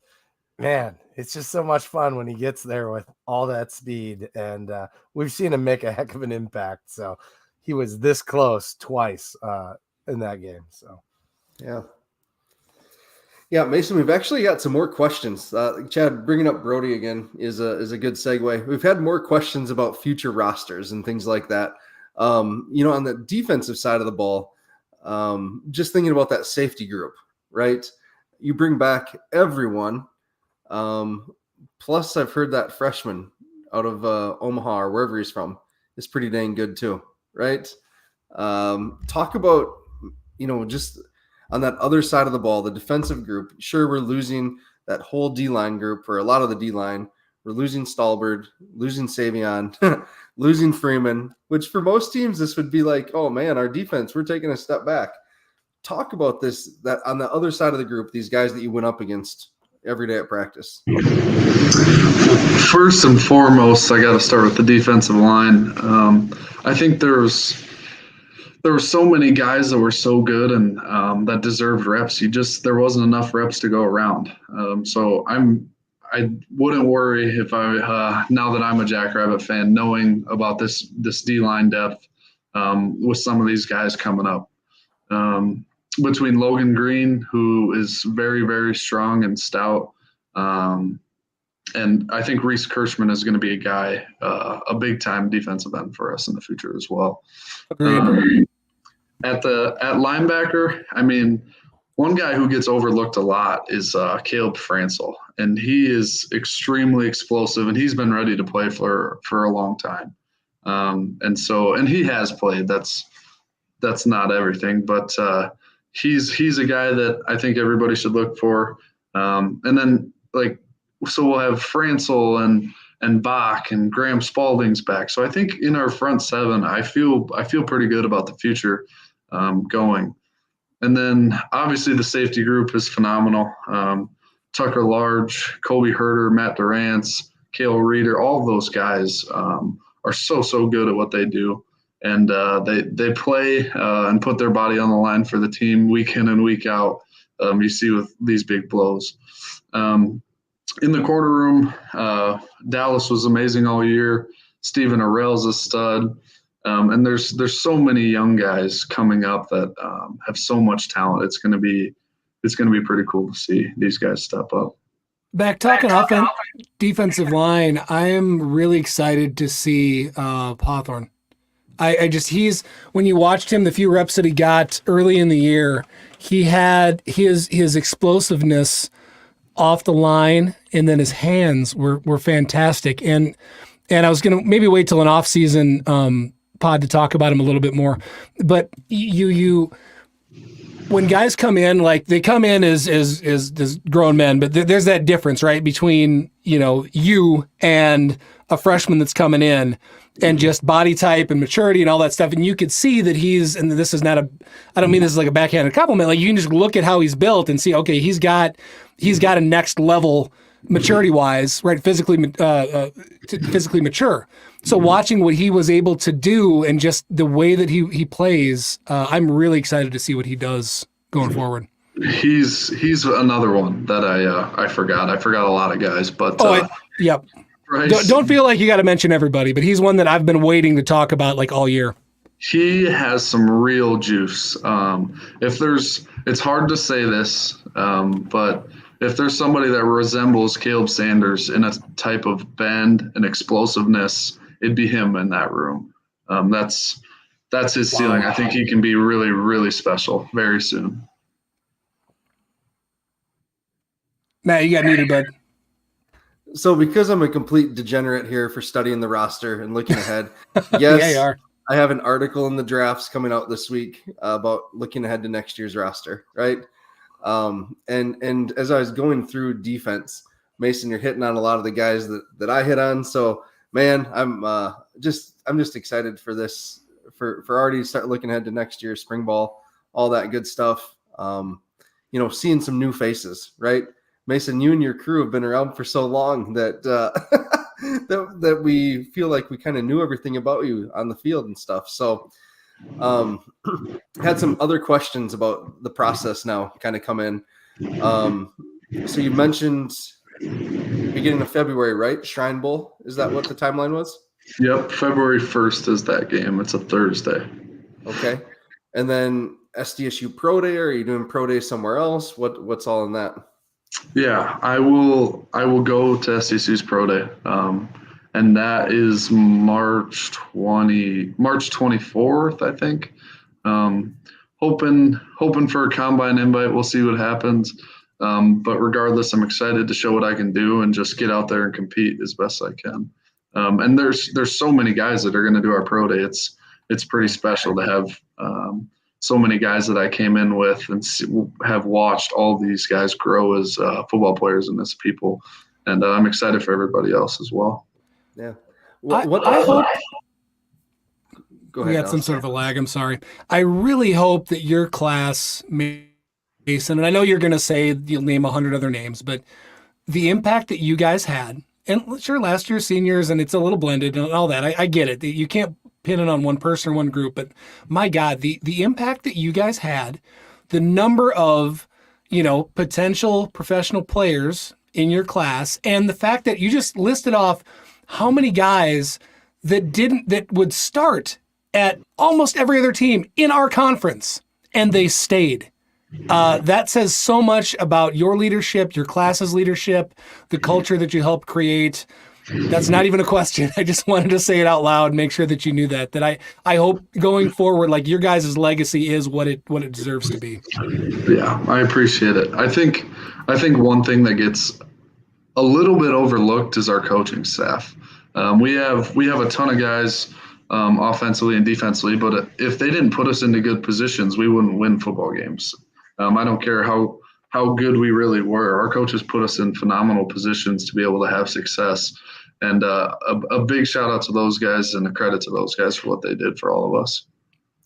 man, it's just so much fun when he gets there with all that speed. And we've seen him make a heck of an impact. So he was this close twice in that game. So, yeah. Yeah, Mason, we've actually got some more questions. Chad, bringing up Brody again is a good segue. We've had more questions about future rosters and things like that. On the defensive side of the ball, just thinking about that safety group, right? You bring back everyone. Plus, I've heard that freshman out of Omaha or wherever he's from is pretty dang good too, right? Talk about, just on that other side of the ball, the defensive group. Sure, we're losing that whole D-line group for a lot of the D-line. We're losing Stallbird, losing Savion, losing Freeman, which for most teams, this would be like, oh man, our defense, we're taking a step back. Talk about this, that on the other side of the group, these guys that you went up against every day at practice. First and foremost, I got to start with the defensive line. I think there's there were so many guys that were so good and that deserved reps. There wasn't enough reps to go around. So I wouldn't worry if now that I'm a Jackrabbit fan, knowing about this D-line depth with some of these guys coming up. Between Logan Green, who is very, very strong and stout, and I think Reese Kirschman is going to be a guy, a big-time defensive end for us in the future as well. At linebacker, I mean, one guy who gets overlooked a lot is Caleb Francel, and he is extremely explosive, and he's been ready to play for a long time. And he has played. That's not everything, but he's a guy that I think everybody should look for. And then so we'll have Francel and Bach and Graham Spalding's back. So I think in our front seven, I feel pretty good about the future going. And then obviously the safety group is phenomenal. Tucker Large, Colby Herter, Matt Durrance, Cale Reeder, all of those guys are so good at what they do. And they play and put their body on the line for the team week in and week out. You see with these big blows. In the quarter room, Dallas was amazing all year. Stephen Arell's a stud. And there's so many young guys coming up that have so much talent. It's going to be pretty cool to see these guys step up. Back talking defensive line, I am really excited to see Hawthorne. He's when you watched him, the few reps that he got early in the year, he had his explosiveness off the line, and then his hands were fantastic. And I was gonna maybe wait till an off-season pod to talk about him a little bit more. But you when guys come in, like they come in as grown men, but there's that difference, right, between you and a freshman that's coming in, and just body type and maturity and all that stuff. And you could see that and this is not I don't mean this is like a backhanded compliment. Like you can just look at how he's built and see, okay, he's got a next level maturity wise, right? Physically mature. So watching what he was able to do and just the way that he plays, I'm really excited to see what he does going forward. He's another one that I forgot. I forgot a lot of guys, but yep. Bryce, don't feel like you got to mention everybody, but he's one that I've been waiting to talk about like all year. He has some real juice. It's hard to say this, but if there's somebody that resembles Caleb Sanders in a type of bend and explosiveness, it'd be him in that room. That's his ceiling. I think he can be really, really special very soon. Matt, you got muted, bud. So because I'm a complete degenerate here for studying the roster and looking ahead, yes, yeah, you are. I have an article in the drafts coming out this week about looking ahead to next year's roster, right? And as I was going through defense, Mason, you're hitting on a lot of the guys that I hit on. So man, I'm just excited for this, for already start looking ahead to next year's spring ball, all that good stuff. Seeing some new faces, right? Mason, you and your crew have been around for so long that that we feel like we kind of knew everything about you on the field and stuff. So had some other questions about the process now kind of come in. So you mentioned beginning of February, right? Shrine Bowl. Is that what the timeline was? Yep. February 1st is that game. It's a Thursday. Okay. And then SDSU Pro Day, or are you doing Pro Day somewhere else? What's all in that? Yeah, I will go to SDSU's Pro Day. And that is March 24th, I think. Hoping for a combine invite. We'll see what happens. But regardless, I'm excited to show what I can do and just get out there and compete as best I can. And there's so many guys that are going to do our Pro Day. It's pretty special to have so many guys that I came in with and have watched all these guys grow as football players and as people. And I'm excited for everybody else as well. Yeah. I hope Go ahead. We got some sort of a lag. I'm sorry. I really hope that your class, Mason, and I know you're going to say you'll name 100 other names, but the impact that you guys had, and sure, last year's seniors, and it's a little blended and all that. I get it. You can't pin it on one person or one group, but my God, the impact that you guys had, the number of, potential professional players in your class, and the fact that you just listed off how many guys that would start at almost every other team in our conference, and they stayed. That says so much about your leadership, your class's leadership, the culture that you helped create. That's not even a question. I just wanted to say it out loud, make sure that you knew that I hope going forward, like, your guys' legacy is what it deserves to be. Yeah, I appreciate it. I think one thing that gets a little bit overlooked is our coaching staff. We have a ton of guys offensively and defensively, but if they didn't put us into good positions, we wouldn't win football games. I don't care how good we really were. Our coaches put us in phenomenal positions to be able to have success. And a big shout out to those guys and a credit to those guys for what they did for all of us.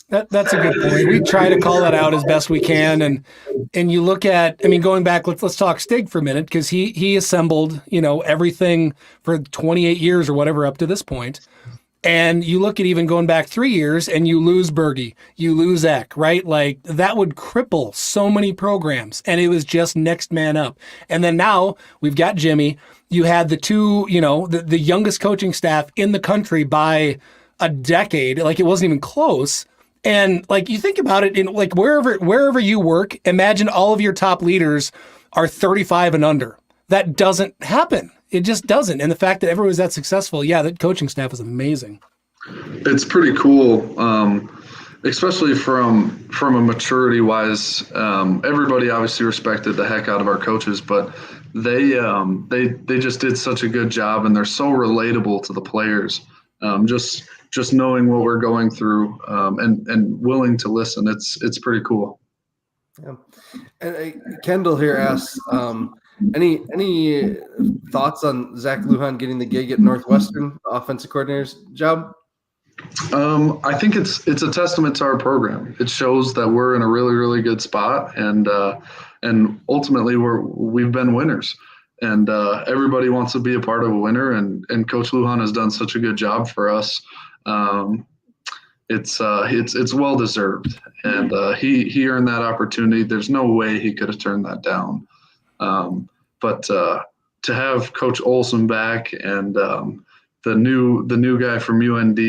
That's a good point. We try to call that out as best we can. And you look at, going back, let's talk Stig for a minute, because he assembled, everything for 28 years or whatever up to this point. And you look at even going back 3 years and you lose Berge, you lose Eck, right? Like, that would cripple so many programs, and it was just next man up. And then now we've got Jimmy. You had the two, the youngest coaching staff in the country by a decade. Like, it wasn't even close. And like, you think about it, in like wherever you work, imagine all of your top leaders are 35 and under. That doesn't happen. It just doesn't. And the fact that everyone was that successful, that coaching staff is amazing. It's pretty cool, especially from a maturity wise. Everybody obviously respected the heck out of our coaches, but they just did such a good job, and they're so relatable to the players. Just knowing what we're going through, and willing to listen. It's pretty cool. Yeah. And Kendall here asks, any thoughts on Zach Lujan getting the gig at Northwestern offensive coordinator's job? I think it's a testament to our program. It shows that we're in a really, really good spot, and ultimately we've been winners, and everybody wants to be a part of a winner. And Coach Lujan has done such a good job for us. It's well deserved, and he earned that opportunity. There's no way he could have turned that down. But to have Coach Olson back and the new guy from UND,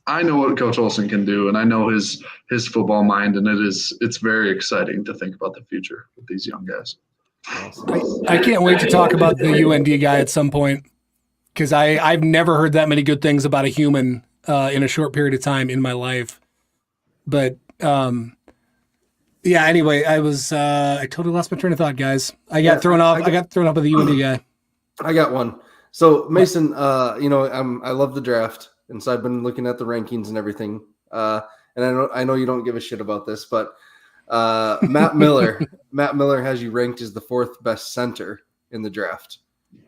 I know what Coach Olson can do, and I know his football mind, and it's very exciting to think about the future with these young guys. I can't wait to talk about the UND guy at some point, because I've never heard that many good things about a human in a short period of time in my life. But anyway, I totally lost my train of thought, guys. I got thrown off with the UND guy. I got one. So Mason, I love the draft, and so I've been looking at the rankings and everything. And I know you don't give a shit about this, but Matt Miller has you ranked as the 4th best center in the draft.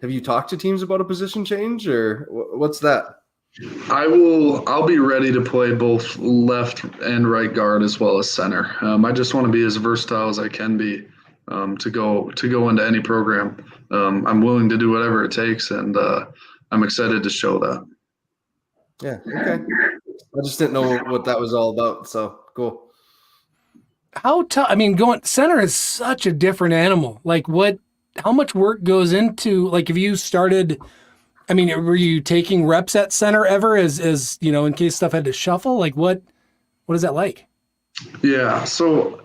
Have you talked to teams about a position change, or what's that? I'll be ready to play both left and right guard as well as center. I just want to be as versatile as I can be to go into any program. I'm willing to do whatever it takes, and I'm excited to show that. Yeah. Okay. I just didn't know what that was all about. So cool. How tough? Going center is such a different animal. Like, how much work goes into, like, if you started, were you taking reps at center ever as in case stuff had to shuffle? Like, what is that like? Yeah. So,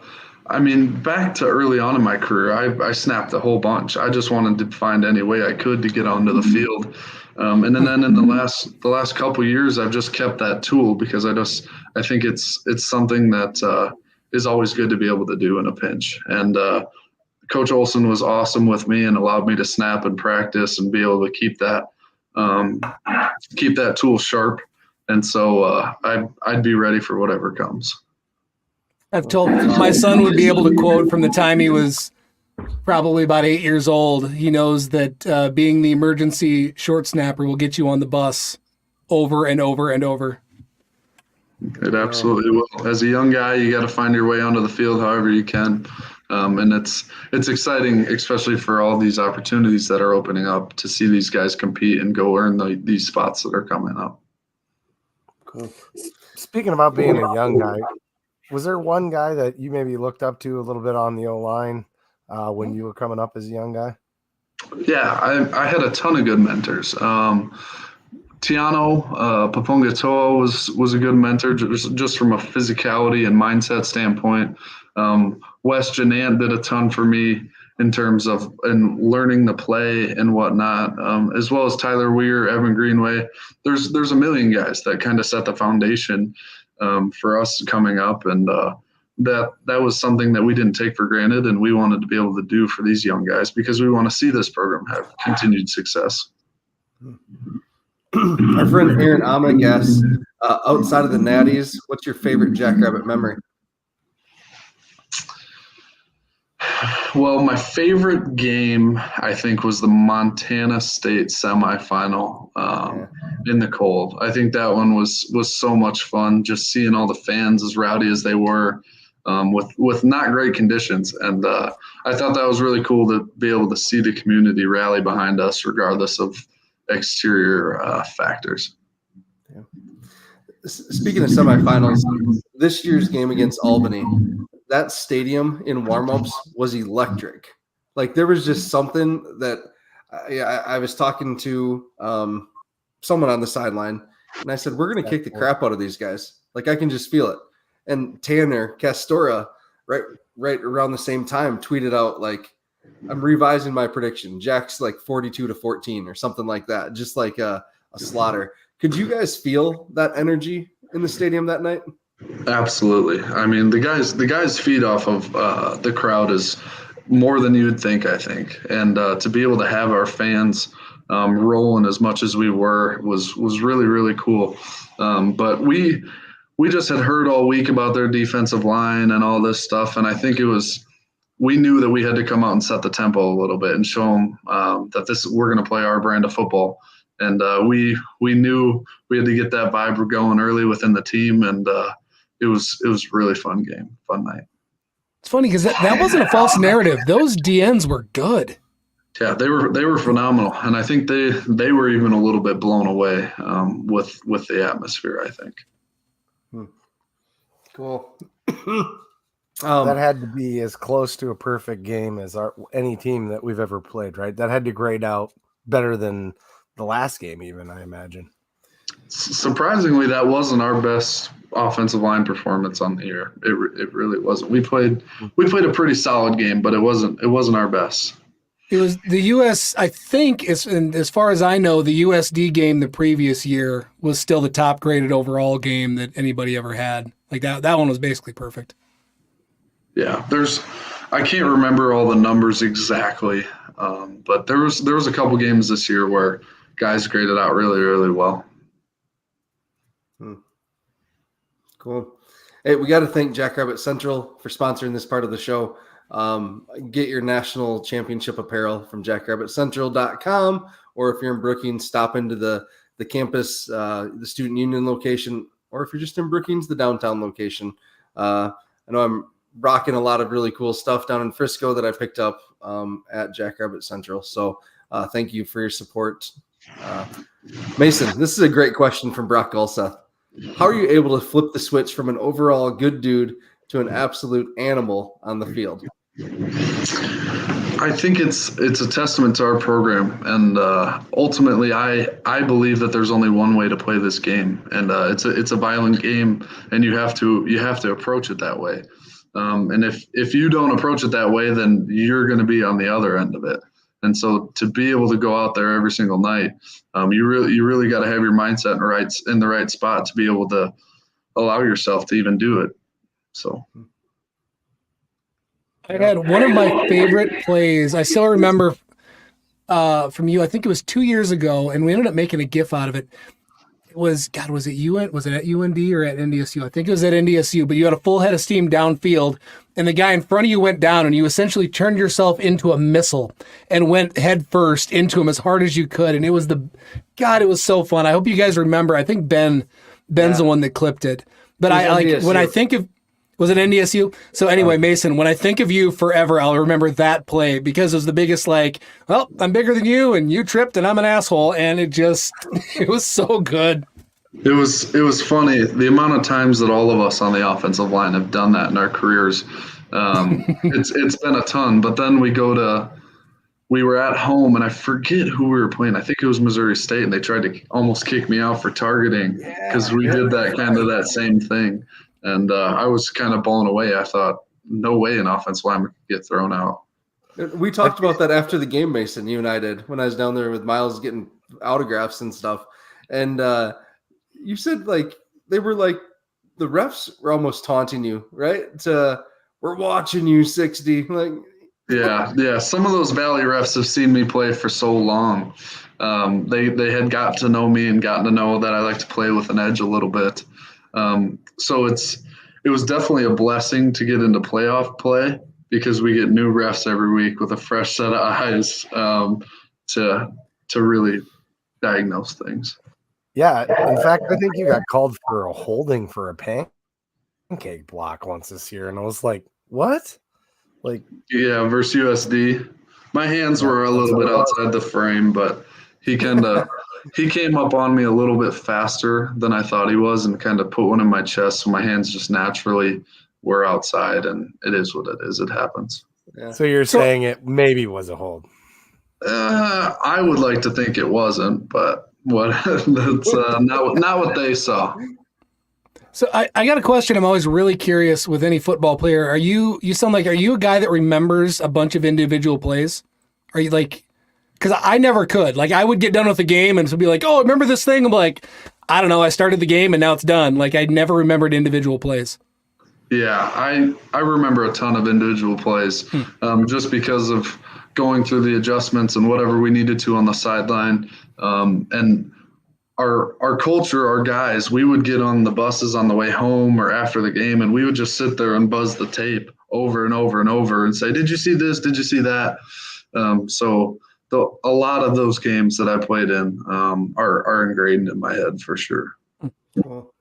back to early on in my career, I snapped a whole bunch. I just wanted to find any way I could to get onto the field. And then in the last couple of years, I've just kept that tool because I think it's something that is always good to be able to do in a pinch. And Coach Olson was awesome with me and allowed me to snap and practice and be able to keep that tool sharp. And so I'd be ready for whatever comes. I've told my son would be able to quote from the time he was probably about 8 years old. He knows that being the emergency short snapper will get you on the bus over and over and over. It absolutely will. As a young guy, you got to find your way onto the field however you can. And it's exciting, especially for all these opportunities that are opening up to see these guys compete and go earn these spots that are coming up. Speaking about being a young guy, was there one guy that you maybe looked up to a little bit on the O-line when you were coming up as a young guy? Yeah, I had a ton of good mentors. Tiano Papungatoa was a good mentor just from a physicality and mindset standpoint. Wes Janant did a ton for me in terms of learning the play and whatnot, as well as Tyler Weir, Evan Greenway. There's a million guys that kind of set the foundation for us coming up, and that was something that we didn't take for granted, and we wanted to be able to do for these young guys because we want to see this program have continued success. Our friend Aaron Amick asks, outside of the Natties, what's your favorite Jackrabbit memory? Well, my favorite game, I think, was the Montana State semifinal in the cold. I think that one was so much fun, just seeing all the fans as rowdy as they were with not great conditions. And I thought that was really cool to be able to see the community rally behind us regardless of exterior factors. Yeah. Speaking of semifinals, this year's game against Albany, that stadium in warmups was electric. Like there was just something that I was talking to someone on the sideline, and I said, we're going to kick the crap out of these guys. Like I can just feel it. And Tanner Castora, right around the same time, tweeted out like, I'm revising my prediction. Jack's like 42-14 or something like that. Just like a slaughter. Could you guys feel that energy in the stadium that night? Absolutely. I mean, the guys feed off of the crowd is more than you would think, I think. And to be able to have our fans rolling as much as we were was really, really cool. But we just had heard all week about their defensive line and all this stuff. And I think we knew that we had to come out and set the tempo a little bit and show them that we're going to play our brand of football. And we knew we had to get that vibe going early within the team. And it was a really fun night. It's funny because that wasn't a false narrative. Those DNs were good. Yeah, they were phenomenal. And I think they were even a little bit blown away with the atmosphere, I think. Cool. That had to be as close to a perfect game as any team that we've ever played, right? That had to grade out better than the last game, even, I imagine. Surprisingly, that wasn't our best offensive line performance on the year. It really wasn't. We played a pretty solid game, but it wasn't our best. It was the U.S. I think, as far as I know, the USD game the previous year was still the top graded overall game that anybody ever had. Like that one was basically perfect. Yeah, I can't remember all the numbers exactly, but there was a couple games this year where guys graded out really, really well. Cool. Hey, we got to thank Jackrabbit Central for sponsoring this part of the show. Get your national championship apparel from jackrabbitcentral.com, or if you're in Brookings, stop into the campus, the student union location, or if you're just in Brookings, the downtown location. I know I'm rocking a lot of really cool stuff down in Frisco that I picked up at Jackrabbit Central. So thank you for your support. Mason, this is a great question from Brock Gulseth. How are you able to flip the switch from an overall good dude to an absolute animal on the field? I think it's a testament to our program, and ultimately, I believe that there's only one way to play this game, and it's a violent game, and you have to approach it that way. And if you don't approach it that way, then you're going to be on the other end of it. And so to be able to go out there every single night, you really got to have your mindset in the right spot to be able to allow yourself to even do it. So I had one of my favorite plays. I still remember from you. I think it was 2 years ago, and we ended up making a GIF out of it. It was was it at UND or at NDSU? I think it was at NDSU. But you had a full head of steam downfield, and the guy in front of you went down, and you essentially turned yourself into a missile and went head first into him as hard as you could. And it was it was so fun. I hope you guys remember. I think Ben's the one that clipped it. But when I think of. Was it NDSU? So anyway, Mason, when I think of you forever, I'll remember that play because it was the biggest, I'm bigger than you and you tripped and I'm an asshole. And it was so good. It was funny the amount of times that all of us on the offensive line have done that in our careers. It's been a ton. But then we were at home, and I forget who we were playing. I think it was Missouri State, and they tried to almost kick me out for targeting because we did that same thing. And I was kind of blown away. I thought, no way an offensive lineman could get thrown out. We talked about that after the game, Mason, you and I did, when I was down there with Miles getting autographs and stuff. And you said, like, they were like, the refs were almost taunting you, right? We're watching you, 60. Like, yeah. Some of those Valley refs have seen me play for so long. They had got to know me and gotten to know that I like to play with an edge a little bit. So it was definitely a blessing to get into playoff play because we get new refs every week with a fresh set of eyes to really diagnose things. Yeah, in fact, I think you got called for a holding for a pancake block once this year, and I was like, what? Like, yeah, versus USD. My hands were a little bit outside the frame, but he came up on me a little bit faster than I thought he was and kind of put one in my chest, so my hands just naturally were outside, and it is what it is. It happens. yeah. So you're saying it maybe was a hold? I would like to think it wasn't, but that's not what they saw. So I got a question. I'm always really curious with any football player. Are you a guy that remembers a bunch of individual plays? Are you like, because I never could. Like, I would get done with the game and be like, oh, remember this thing? I'm like, I don't know. I started the game and now it's done. Like, I never remembered individual plays. Yeah, I remember a ton of individual plays just because of going through the adjustments and whatever we needed to on the sideline. And our culture, our guys, we would get on the buses on the way home or after the game, and we would just sit there and buzz the tape over and over and over and say, did you see this? Did you see that? So a lot of those games that I played in are ingrained in my head for sure. Well,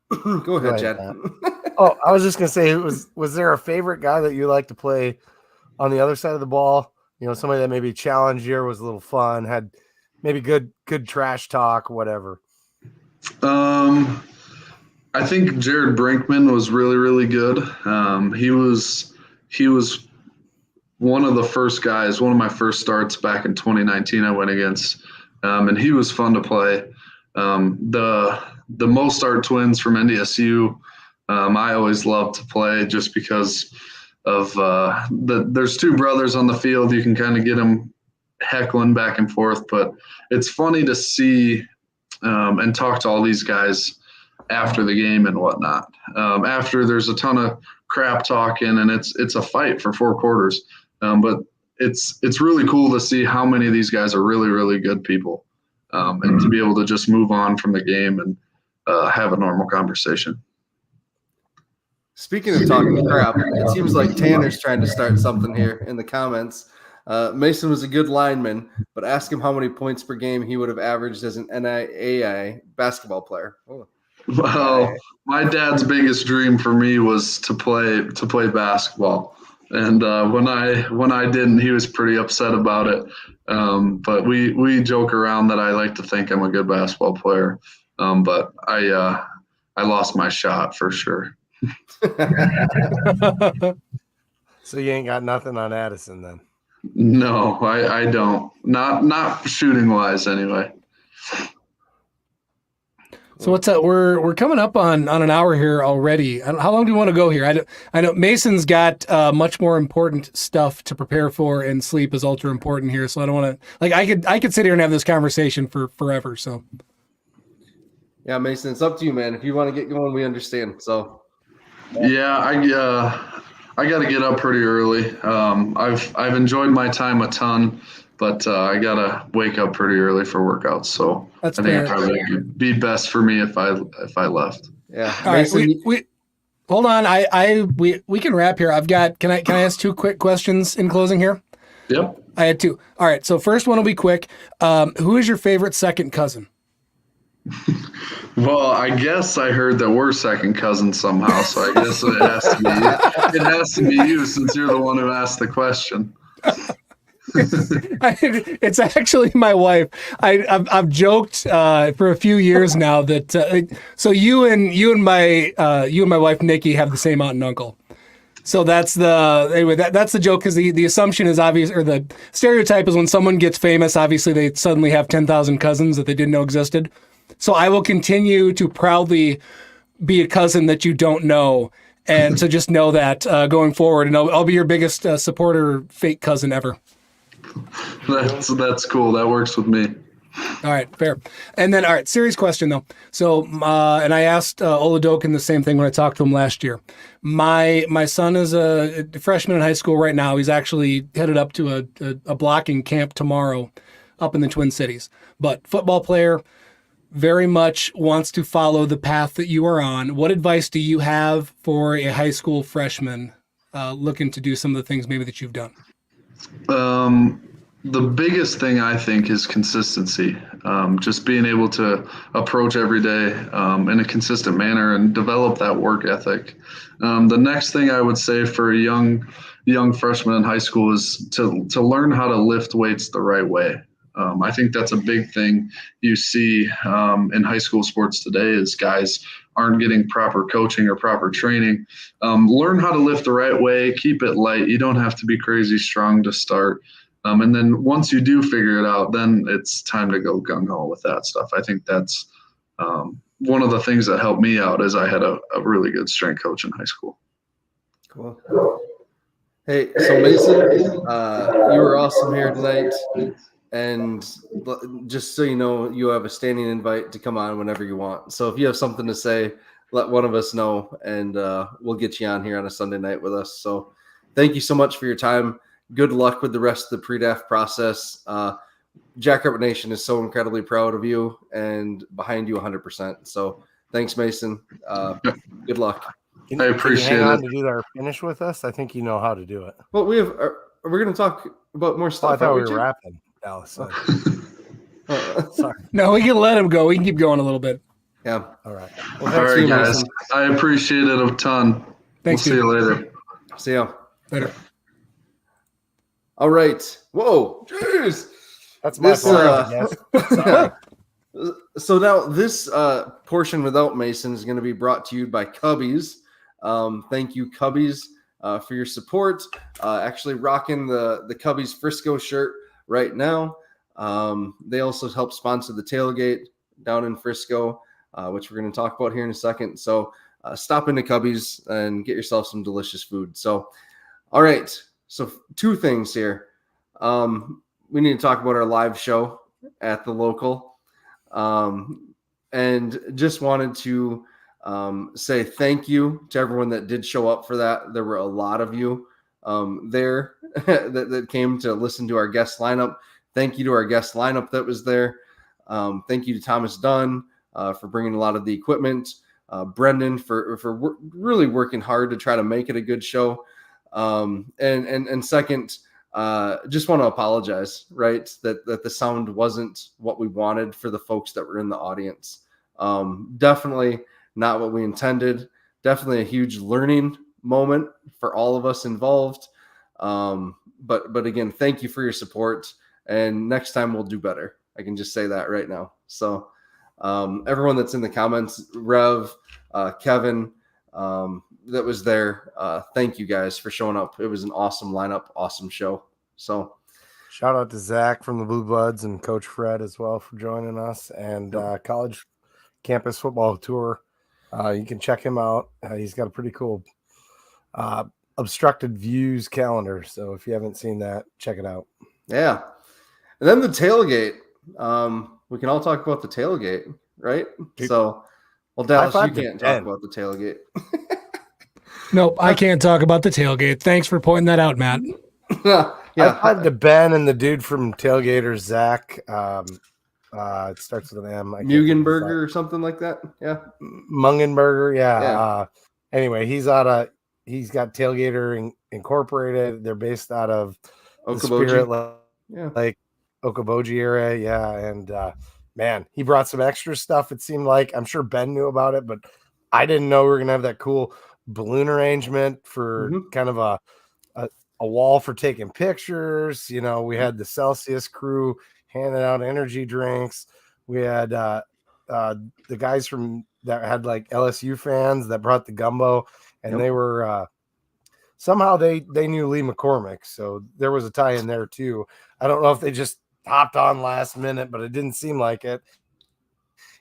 Go ahead, Chad. Oh, I was just gonna say, was there a favorite guy that you like to play on the other side of the ball? You know, somebody that maybe challenged you, was a little fun, had maybe good trash talk, whatever. I think Jared Brinkman was really, really good. He was one of the first guys, one of my first starts back in 2019 I went against, and he was fun to play. The Mostart twins from NDSU, I always loved to play just because of there's two brothers on the field. You can kind of get them heckling back and forth, but it's funny to see and talk to all these guys after the game and whatnot. After there's a ton of crap talking and it's a fight for 4 quarters. But it's really cool to see how many of these guys are really, really good people and to be able to just move on from the game and have a normal conversation. Speaking of talking crap, it seems like Tanner's trying to start something here in the comments. Mason was a good lineman, but ask him how many points per game he would have averaged as an NAIA basketball player. Oh. Well, my dad's biggest dream for me was to play basketball. And when I didn't, he was pretty upset about it. But we joke around that I like to think I'm a good basketball player. But I lost my shot for sure. So you ain't got nothing on Addison then? No, I don't. Not shooting wise anyway. So what's that? We're coming up on an hour here already. How long do you want to go here? I know Mason's got much more important stuff to prepare for, and sleep is ultra important here. So I don't want to I could sit here and have this conversation for forever. So yeah, Mason, it's up to you, man. If you want to get going, we understand. So yeah, I got to get up pretty early. I've enjoyed my time a ton, but I got to wake up pretty early for workouts. So that's I think it probably would be best for me if I left. Yeah. All Mason, right, we hold on. We can wrap here. I've got. Can I ask 2 quick questions in closing here? Yep. I had 2. All right. So first one will be quick. Who is your favorite second cousin? Well, I guess I heard that we're second cousins somehow, so I guess it has to be you since you're the one who asked the question. It's actually my wife. I've joked for a few years now that so you and my wife Nikki have the same aunt and uncle. So that's the joke, because the assumption is obvious, or the stereotype is when someone gets famous, obviously they suddenly have 10,000 cousins that they didn't know existed. So I will continue to proudly be a cousin that you don't know. And so just know that going forward, and I'll be your biggest supporter, fake cousin ever. That's cool. That works with me. All right, fair. And then, all right, serious question though. So, and I asked Oladokin the same thing when I talked to him last year. My son is a freshman in high school right now. He's actually headed up to a blocking camp tomorrow up in the Twin Cities. But football player, very much wants to follow the path that you are on. What advice do you have for a high school freshman looking to do some of the things maybe that you've done? The biggest thing I think is consistency. Just being able to approach every day in a consistent manner and develop that work ethic. The next thing I would say for a young freshman in high school is to learn how to lift weights the right way. I think that's a big thing you see in high school sports today is guys aren't getting proper coaching or proper training. Learn how to lift the right way, keep it light. You don't have to be crazy strong to start. And then once you do figure it out, then it's time to go gung-ho with that stuff. I think that's one of the things that helped me out is I had a really good strength coach in high school. Cool. Hey, so Mason, you were awesome here tonight. And just so you know, you have a standing invite to come on whenever you want. So if you have something to say, let one of us know, and we'll get you on here on a Sunday night with us. So thank you so much for your time. Good luck with the rest of the pre-draft process. Jackrabbit Nation is so incredibly proud of you and behind you 100%. So thanks, Mason. Good luck. I appreciate it. To do our finish with us, I think you know how to do it. Well, we're going to talk about more stuff. I thought we were wrapping. Dallas. Sorry. No, we can let him go. We can keep going a little bit. Yeah. All right. Well, All right, guys. Mason. I appreciate it a ton. Thanks, We'll see you later. See you Later. All right. Whoa. Jeez. That's my fault. So now this portion without Mason is going to be brought to you by Cubbies. Thank you, Cubbies, for your support. Actually rocking the Cubbies Frisco shirt right now. They also help sponsor the tailgate down in Frisco, which we're going to talk about here in a second. So stop into Cubbies and get yourself some delicious food. So, all right. So two things here. We need to talk about our live show at the local. And just wanted to say thank you to everyone that did show up for that. There were a lot of you there that came to listen to our guest lineup. Thank you to our guest lineup that was there. Thank you to Thomas Dunn for bringing a lot of the equipment. Brendan for really working hard to try to make it a good show. And second, just want to apologize, right? That the sound wasn't what we wanted for the folks that were in the audience. Definitely not what we intended. Definitely a huge learning moment for all of us involved. But again, thank you for your support. And next time we'll do better. I can just say that right now. So everyone that's in the comments, Rev, Kevin, that was there. Thank you guys for showing up. It was an awesome lineup, awesome show. So shout out to Zach from the Blue Bloods and Coach Fred as well for joining us, and college campus football tour. You can check him out. He's got a pretty cool obstructed views calendar. So if you haven't seen that, check it out. Yeah. And then the tailgate. We can all talk about the tailgate, right? Dude, so, well, Dallas, you to can't Ben. talk about the tailgate. Nope, I can't talk about the tailgate. Thanks for pointing that out, Matt. Yeah. High five to Ben and the dude from Tailgaters, Zach. It starts with an M. Mugenberger or something like that. Yeah. Mungenberger. Yeah. Yeah. Anyway, he's got Tailgater Incorporated. They're based out of the Spirit Lake, Okoboji area. Yeah. And man, he brought some extra stuff. It seemed like, I'm sure Ben knew about it, but I didn't know we were going to have that cool balloon arrangement for kind of a a wall for taking pictures. You know, we had the Celsius crew handing out energy drinks. We had the guys from that had like LSU fans that brought the gumbo, and they were somehow they knew Lee McCormick, so there was a tie in there too. I don't know if they just hopped on last minute, but it didn't seem like it.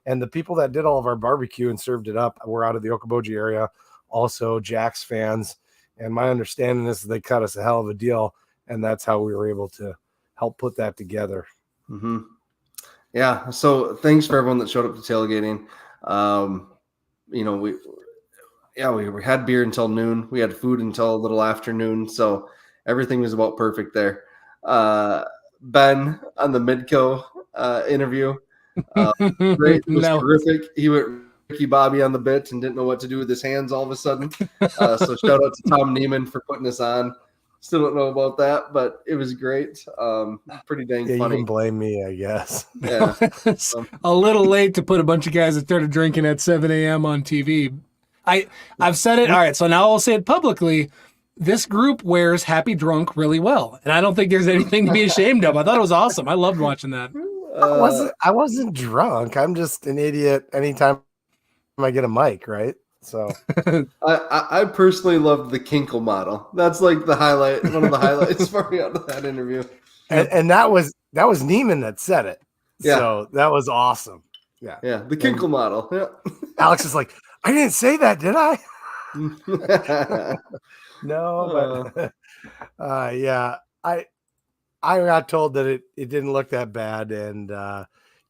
And the people that did all of our barbecue and served it up were out of the Okoboji area, also Jack's fans. And my understanding is they cut us a hell of a deal, and that's how we were able to help put that together. Mm-hmm. Yeah. So thanks for everyone that showed up to tailgating. You know, we had beer until noon. We had food until a little afternoon. So everything was about perfect there. Ben on the Midco interview. Great. It was terrific. He went Ricky Bobby on the bit and didn't know what to do with his hands all of a sudden. So shout out to Tom Neiman for putting us on. Still don't know about that, but it was great. Pretty dang funny. You can blame me, I guess. Yeah. A little late to put a bunch of guys that started drinking at 7 a.m. on TV. I've said it. All right, so now I'll say it publicly. This group wears Happy Drunk really well, and I don't think there's anything to be ashamed of. I thought it was awesome. I loved watching that. I wasn't drunk. I'm just an idiot anytime I get a mic, right? So I personally loved the Kinkle model. That's like the highlight, one of the highlights for me out of that interview. And that was Neiman that said it. Yeah. So that was awesome. Yeah. Yeah. The Kinkle model. Yeah. Alex is like, I didn't say that, did I? No, but yeah, I got told that it didn't look that bad, and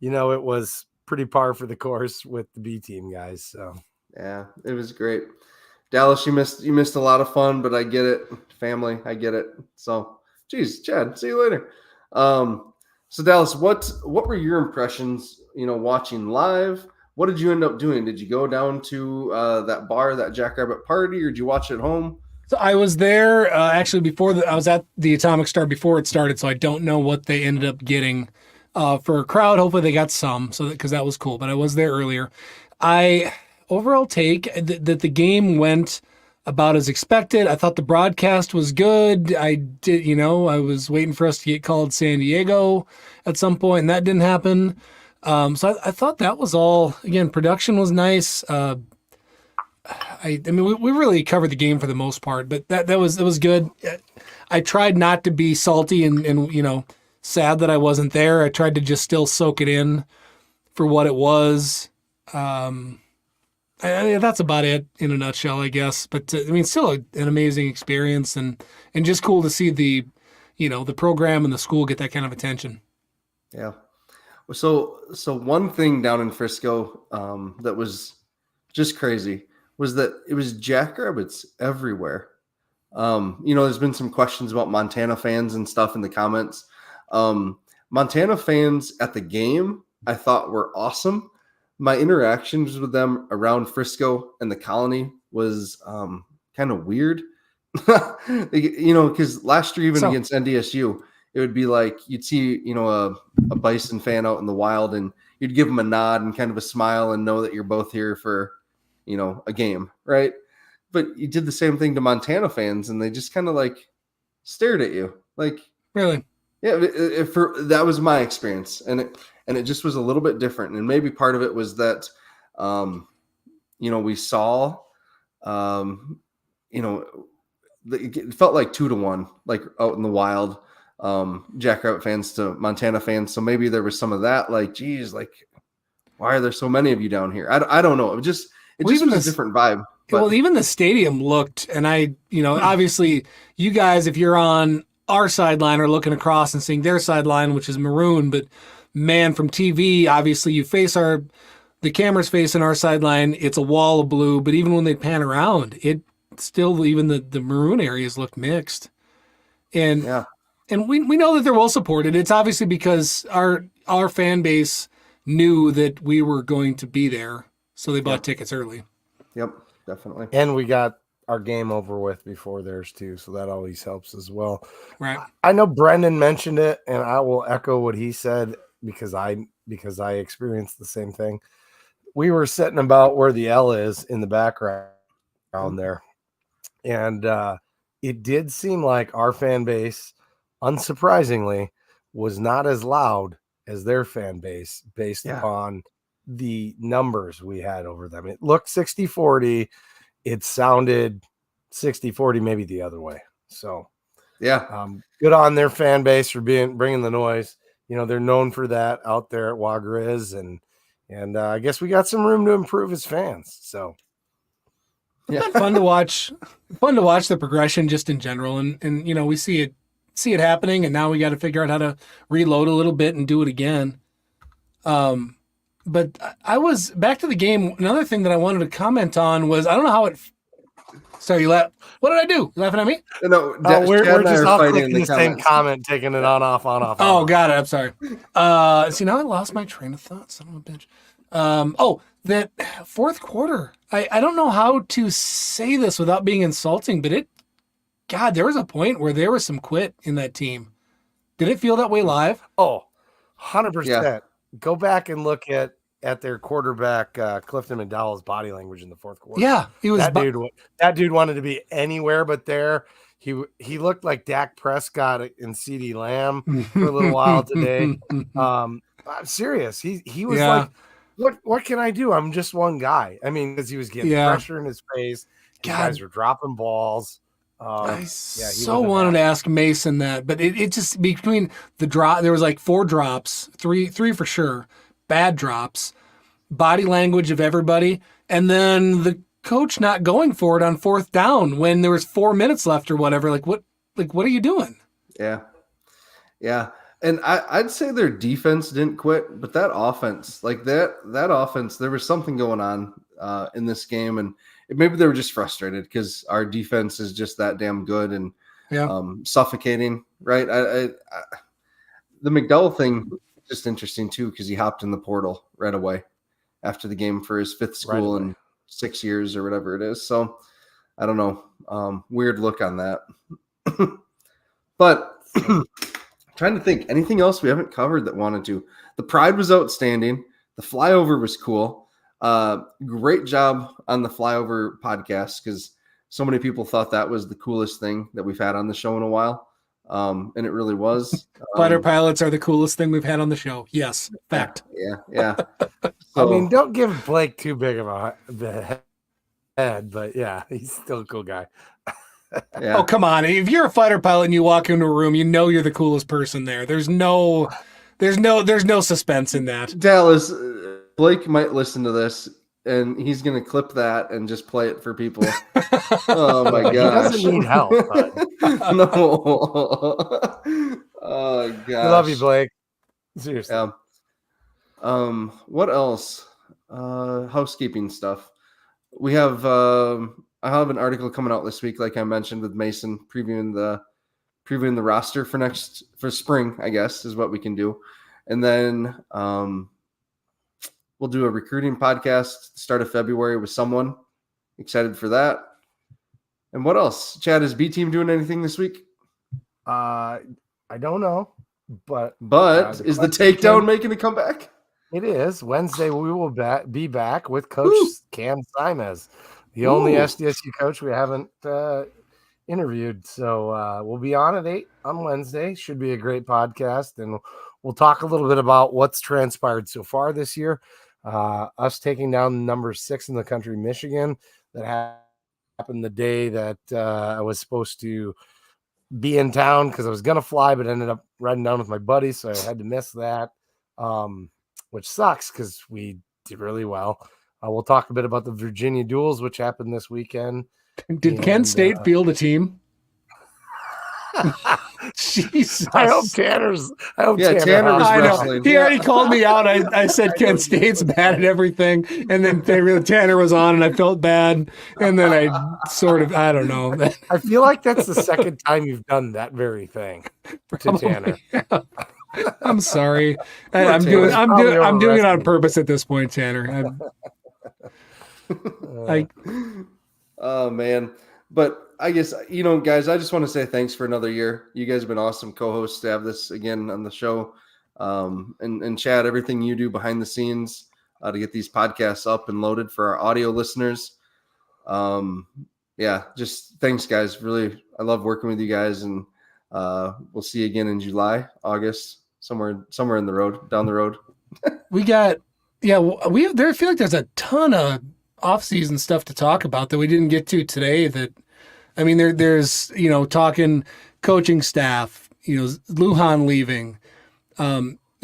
you know, it was pretty par for the course with the B team guys. So yeah, it was great. Dallas, you missed a lot of fun, but I get it. Family, I get it. So, geez, Chad, see you later. So Dallas, what were your impressions, you know, watching live? What did you end up doing? Did you go down to that bar, that Jackrabbit party, or did you watch it at home? So I was there actually before I was at the Atomic Star before it started, so I don't know what they ended up getting for a crowd. Hopefully they got some, so because that was cool. But I was there earlier. Overall take that the game went about as expected. I thought the broadcast was good. I was waiting for us to get called San Diego at some point, and that didn't happen. So I thought that was all. Again, production was nice. I mean, we really covered the game for the most part, but it was good. I tried not to be salty and you know, sad that I wasn't there. I tried to just still soak it in for what it was. That's about it in a nutshell, I guess. But I mean, still an amazing experience and just cool to see the program and the school get that kind of attention. Yeah. So one thing down in Frisco that was just crazy was that it was Jackrabbits everywhere. There's been some questions about Montana fans and stuff in the comments. Montana fans at the game, I thought were awesome. My interactions with them around Frisco and the Colony was kind of weird. Because last year, even against NDSU, it would be like you'd see, a Bison fan out in the wild and you'd give them a nod and kind of a smile and know that you're both here for, a game, right? But you did the same thing to Montana fans and they just kind of like stared at you. Like, really? Yeah, that was my experience. And it just was a little bit different. And maybe part of it was that, we saw, it felt like 2-1, like out in the wild, Jackrabbit fans to Montana fans. So maybe there was some of that, like, geez, like, why are there so many of you down here? I don't know. It just was a different vibe. But. Well, even the stadium looked, and obviously you guys, if you're on our sideline, are looking across and seeing their sideline, which is maroon, but man, from TV, obviously you face the camera's facing our sideline. It's a wall of blue, but even when they pan around, it still, even the maroon areas looked mixed. And yeah. And we know that they're well supported. It's obviously because our fan base knew that we were going to be there, so they bought tickets early. Yep, definitely. And we got our game over with before theirs too, so that always helps as well. Right. I know Brendan mentioned it, and I will echo what he said because I experienced the same thing. We were sitting about where the L is in the background there, and it did seem like our fan base, unsurprisingly, was not as loud as their fan base based upon the numbers we had over them. It looked 60-40. It sounded 60-40, maybe the other way. So, good on their fan base for bringing the noise. They're known for that out there at Wagriz, and I guess we got some room to improve as fans. So, fun to watch the progression just in general, and we see it happening, and now we got to figure out how to reload a little bit and do it again. But I was back to the game. Another thing that I wanted to comment on was, I don't know how it. Sorry, you laugh. What did I do? You laughing at me? No, we're just all clicking the same comment, taking it on, off, on, off. Oh, on. got it. I'm sorry. See, now I lost my train of thought. Son of a bitch. That fourth quarter. I don't know how to say this without being insulting, but there was a point where there was some quit in that team. Did it feel that way live? Oh, 100%. Go back and look at their quarterback, Clifton McDowell's body language in the fourth quarter. Yeah, he was. That dude wanted to be anywhere but there. He looked like Dak Prescott and CeeDee Lamb for a little while today. I'm serious. He was like, what can I do? I'm just one guy. I mean, because he was getting pressure in his face. Guys were dropping balls. I wanted to ask Mason that, but it just between the drop, there was like 4 drops, three for sure, bad drops, body language of everybody, and then the coach not going for it on fourth down when there was 4 minutes left or whatever. What are you doing? Yeah. And I'd say their defense didn't quit, but that offense, that offense, there was something going on in this game, and maybe they were just frustrated because our defense is just that damn good and suffocating, right? The McDowell thing is just interesting too, because he hopped in the portal right away after the game for his 5th school in 6 years or whatever it is. So I don't know. Weird look on that. But trying to think, anything else we haven't covered that wanted to. The Pride was outstanding. The flyover was cool. Great job on the flyover podcast, because so many people thought that was the coolest thing that we've had on the show in a while. And it really was. Fighter pilots are the coolest thing we've had on the show. Yes. Fact. Yeah. So, I mean, don't give Blake too big of a head, but he's still a cool guy. Oh, come on. If you're a fighter pilot and you walk into a room, you're the coolest person there. There's no suspense in that. Dallas, Blake might listen to this, and he's going to clip that and just play it for people. Oh, my gosh. He doesn't need help. No. Oh, gosh. I love you, Blake. Seriously. Yeah. What else? Housekeeping stuff. We have I have an article coming out this week, like I mentioned, with Mason previewing the roster for spring, I guess, is what we can do. And then we'll do a recruiting podcast start of February with someone. Excited for that. And what else? Chad, is B Team doing anything this week? I don't know, but is the takedown making a comeback? It is. Wednesday we will be back with Coach Cam Simez, the only SDSU coach we haven't interviewed. So we'll be on at 8 on Wednesday. Should be a great podcast, and we'll talk a little bit about what's transpired so far this year. Us taking down number 6 in the country, Michigan, that happened the day that I was supposed to be in town because I was going to fly, but ended up riding down with my buddies, so I had to miss that, which sucks because we did really well. We'll talk a bit about the Virginia duels, which happened this weekend. Did Kent State field a team? Jesus. I hope Tanner was wrestling. He already called me out. I said Kent State's bad at everything, and then Tanner was on, and I felt bad, and then I don't know. I feel like that's the second time you've done that very thing to Tanner. Yeah. I'm sorry. I'm doing it on purpose at this point, Tanner. Oh man. But I guess, guys, I just want to say thanks for another year. You guys have been awesome co-hosts to have this again on the show. And Chad, everything you do behind the scenes to get these podcasts up and loaded for our audio listeners. yeah, just thanks, guys. Really, I love working with you guys, and we'll see you again in July, August, somewhere in the road, down the road. We got, yeah, I feel like there's a ton of off-season stuff to talk about that we didn't get to today. There's talking coaching staff, Lujan leaving,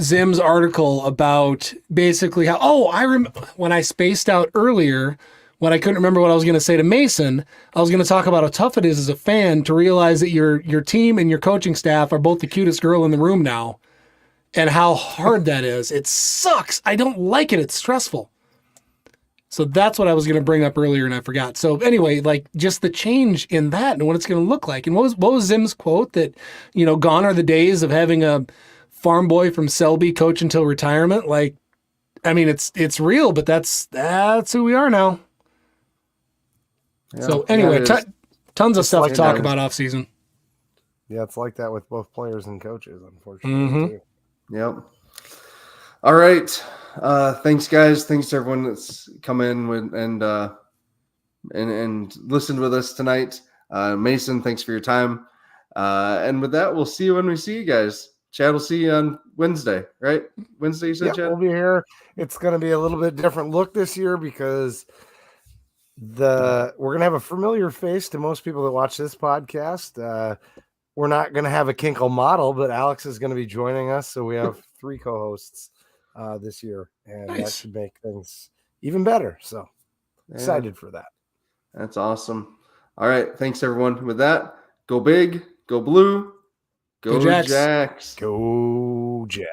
Zim's article about basically how, when I spaced out earlier, when I couldn't remember what I was going to say to Mason, I was going to talk about how tough it is as a fan to realize that your team and your coaching staff are both the cutest girl in the room now, and how hard that is. It sucks. I don't like it. It's stressful. So that's what I was going to bring up earlier, and I forgot. So anyway, like just the change in that and what it's going to look like. And what was Zim's quote that, gone are the days of having a farm boy from Selby coach until retirement? Like, I mean, it's real, but that's who we are now. Yeah, so anyway, tons of stuff to talk about off season. Yeah, it's like that with both players and coaches, unfortunately. Too. Yep. All right. Thanks, guys. Thanks to everyone that's come in and listened with us tonight. Mason, thanks for your time. And with that, we'll see you when we see you guys. Chad will see you on Wednesday, right? Wednesday, you said, Chad? We'll be here. It's going to be a little bit different look this year because we're going to have a familiar face to most people that watch this podcast. We're not going to have a Kinkle model, but Alex is going to be joining us. So we have 3 co-hosts this year, and that should make things even better. So excited for that. That's awesome. All right. Thanks, everyone. With that, go big, go blue, go Jacks. Go Jacks.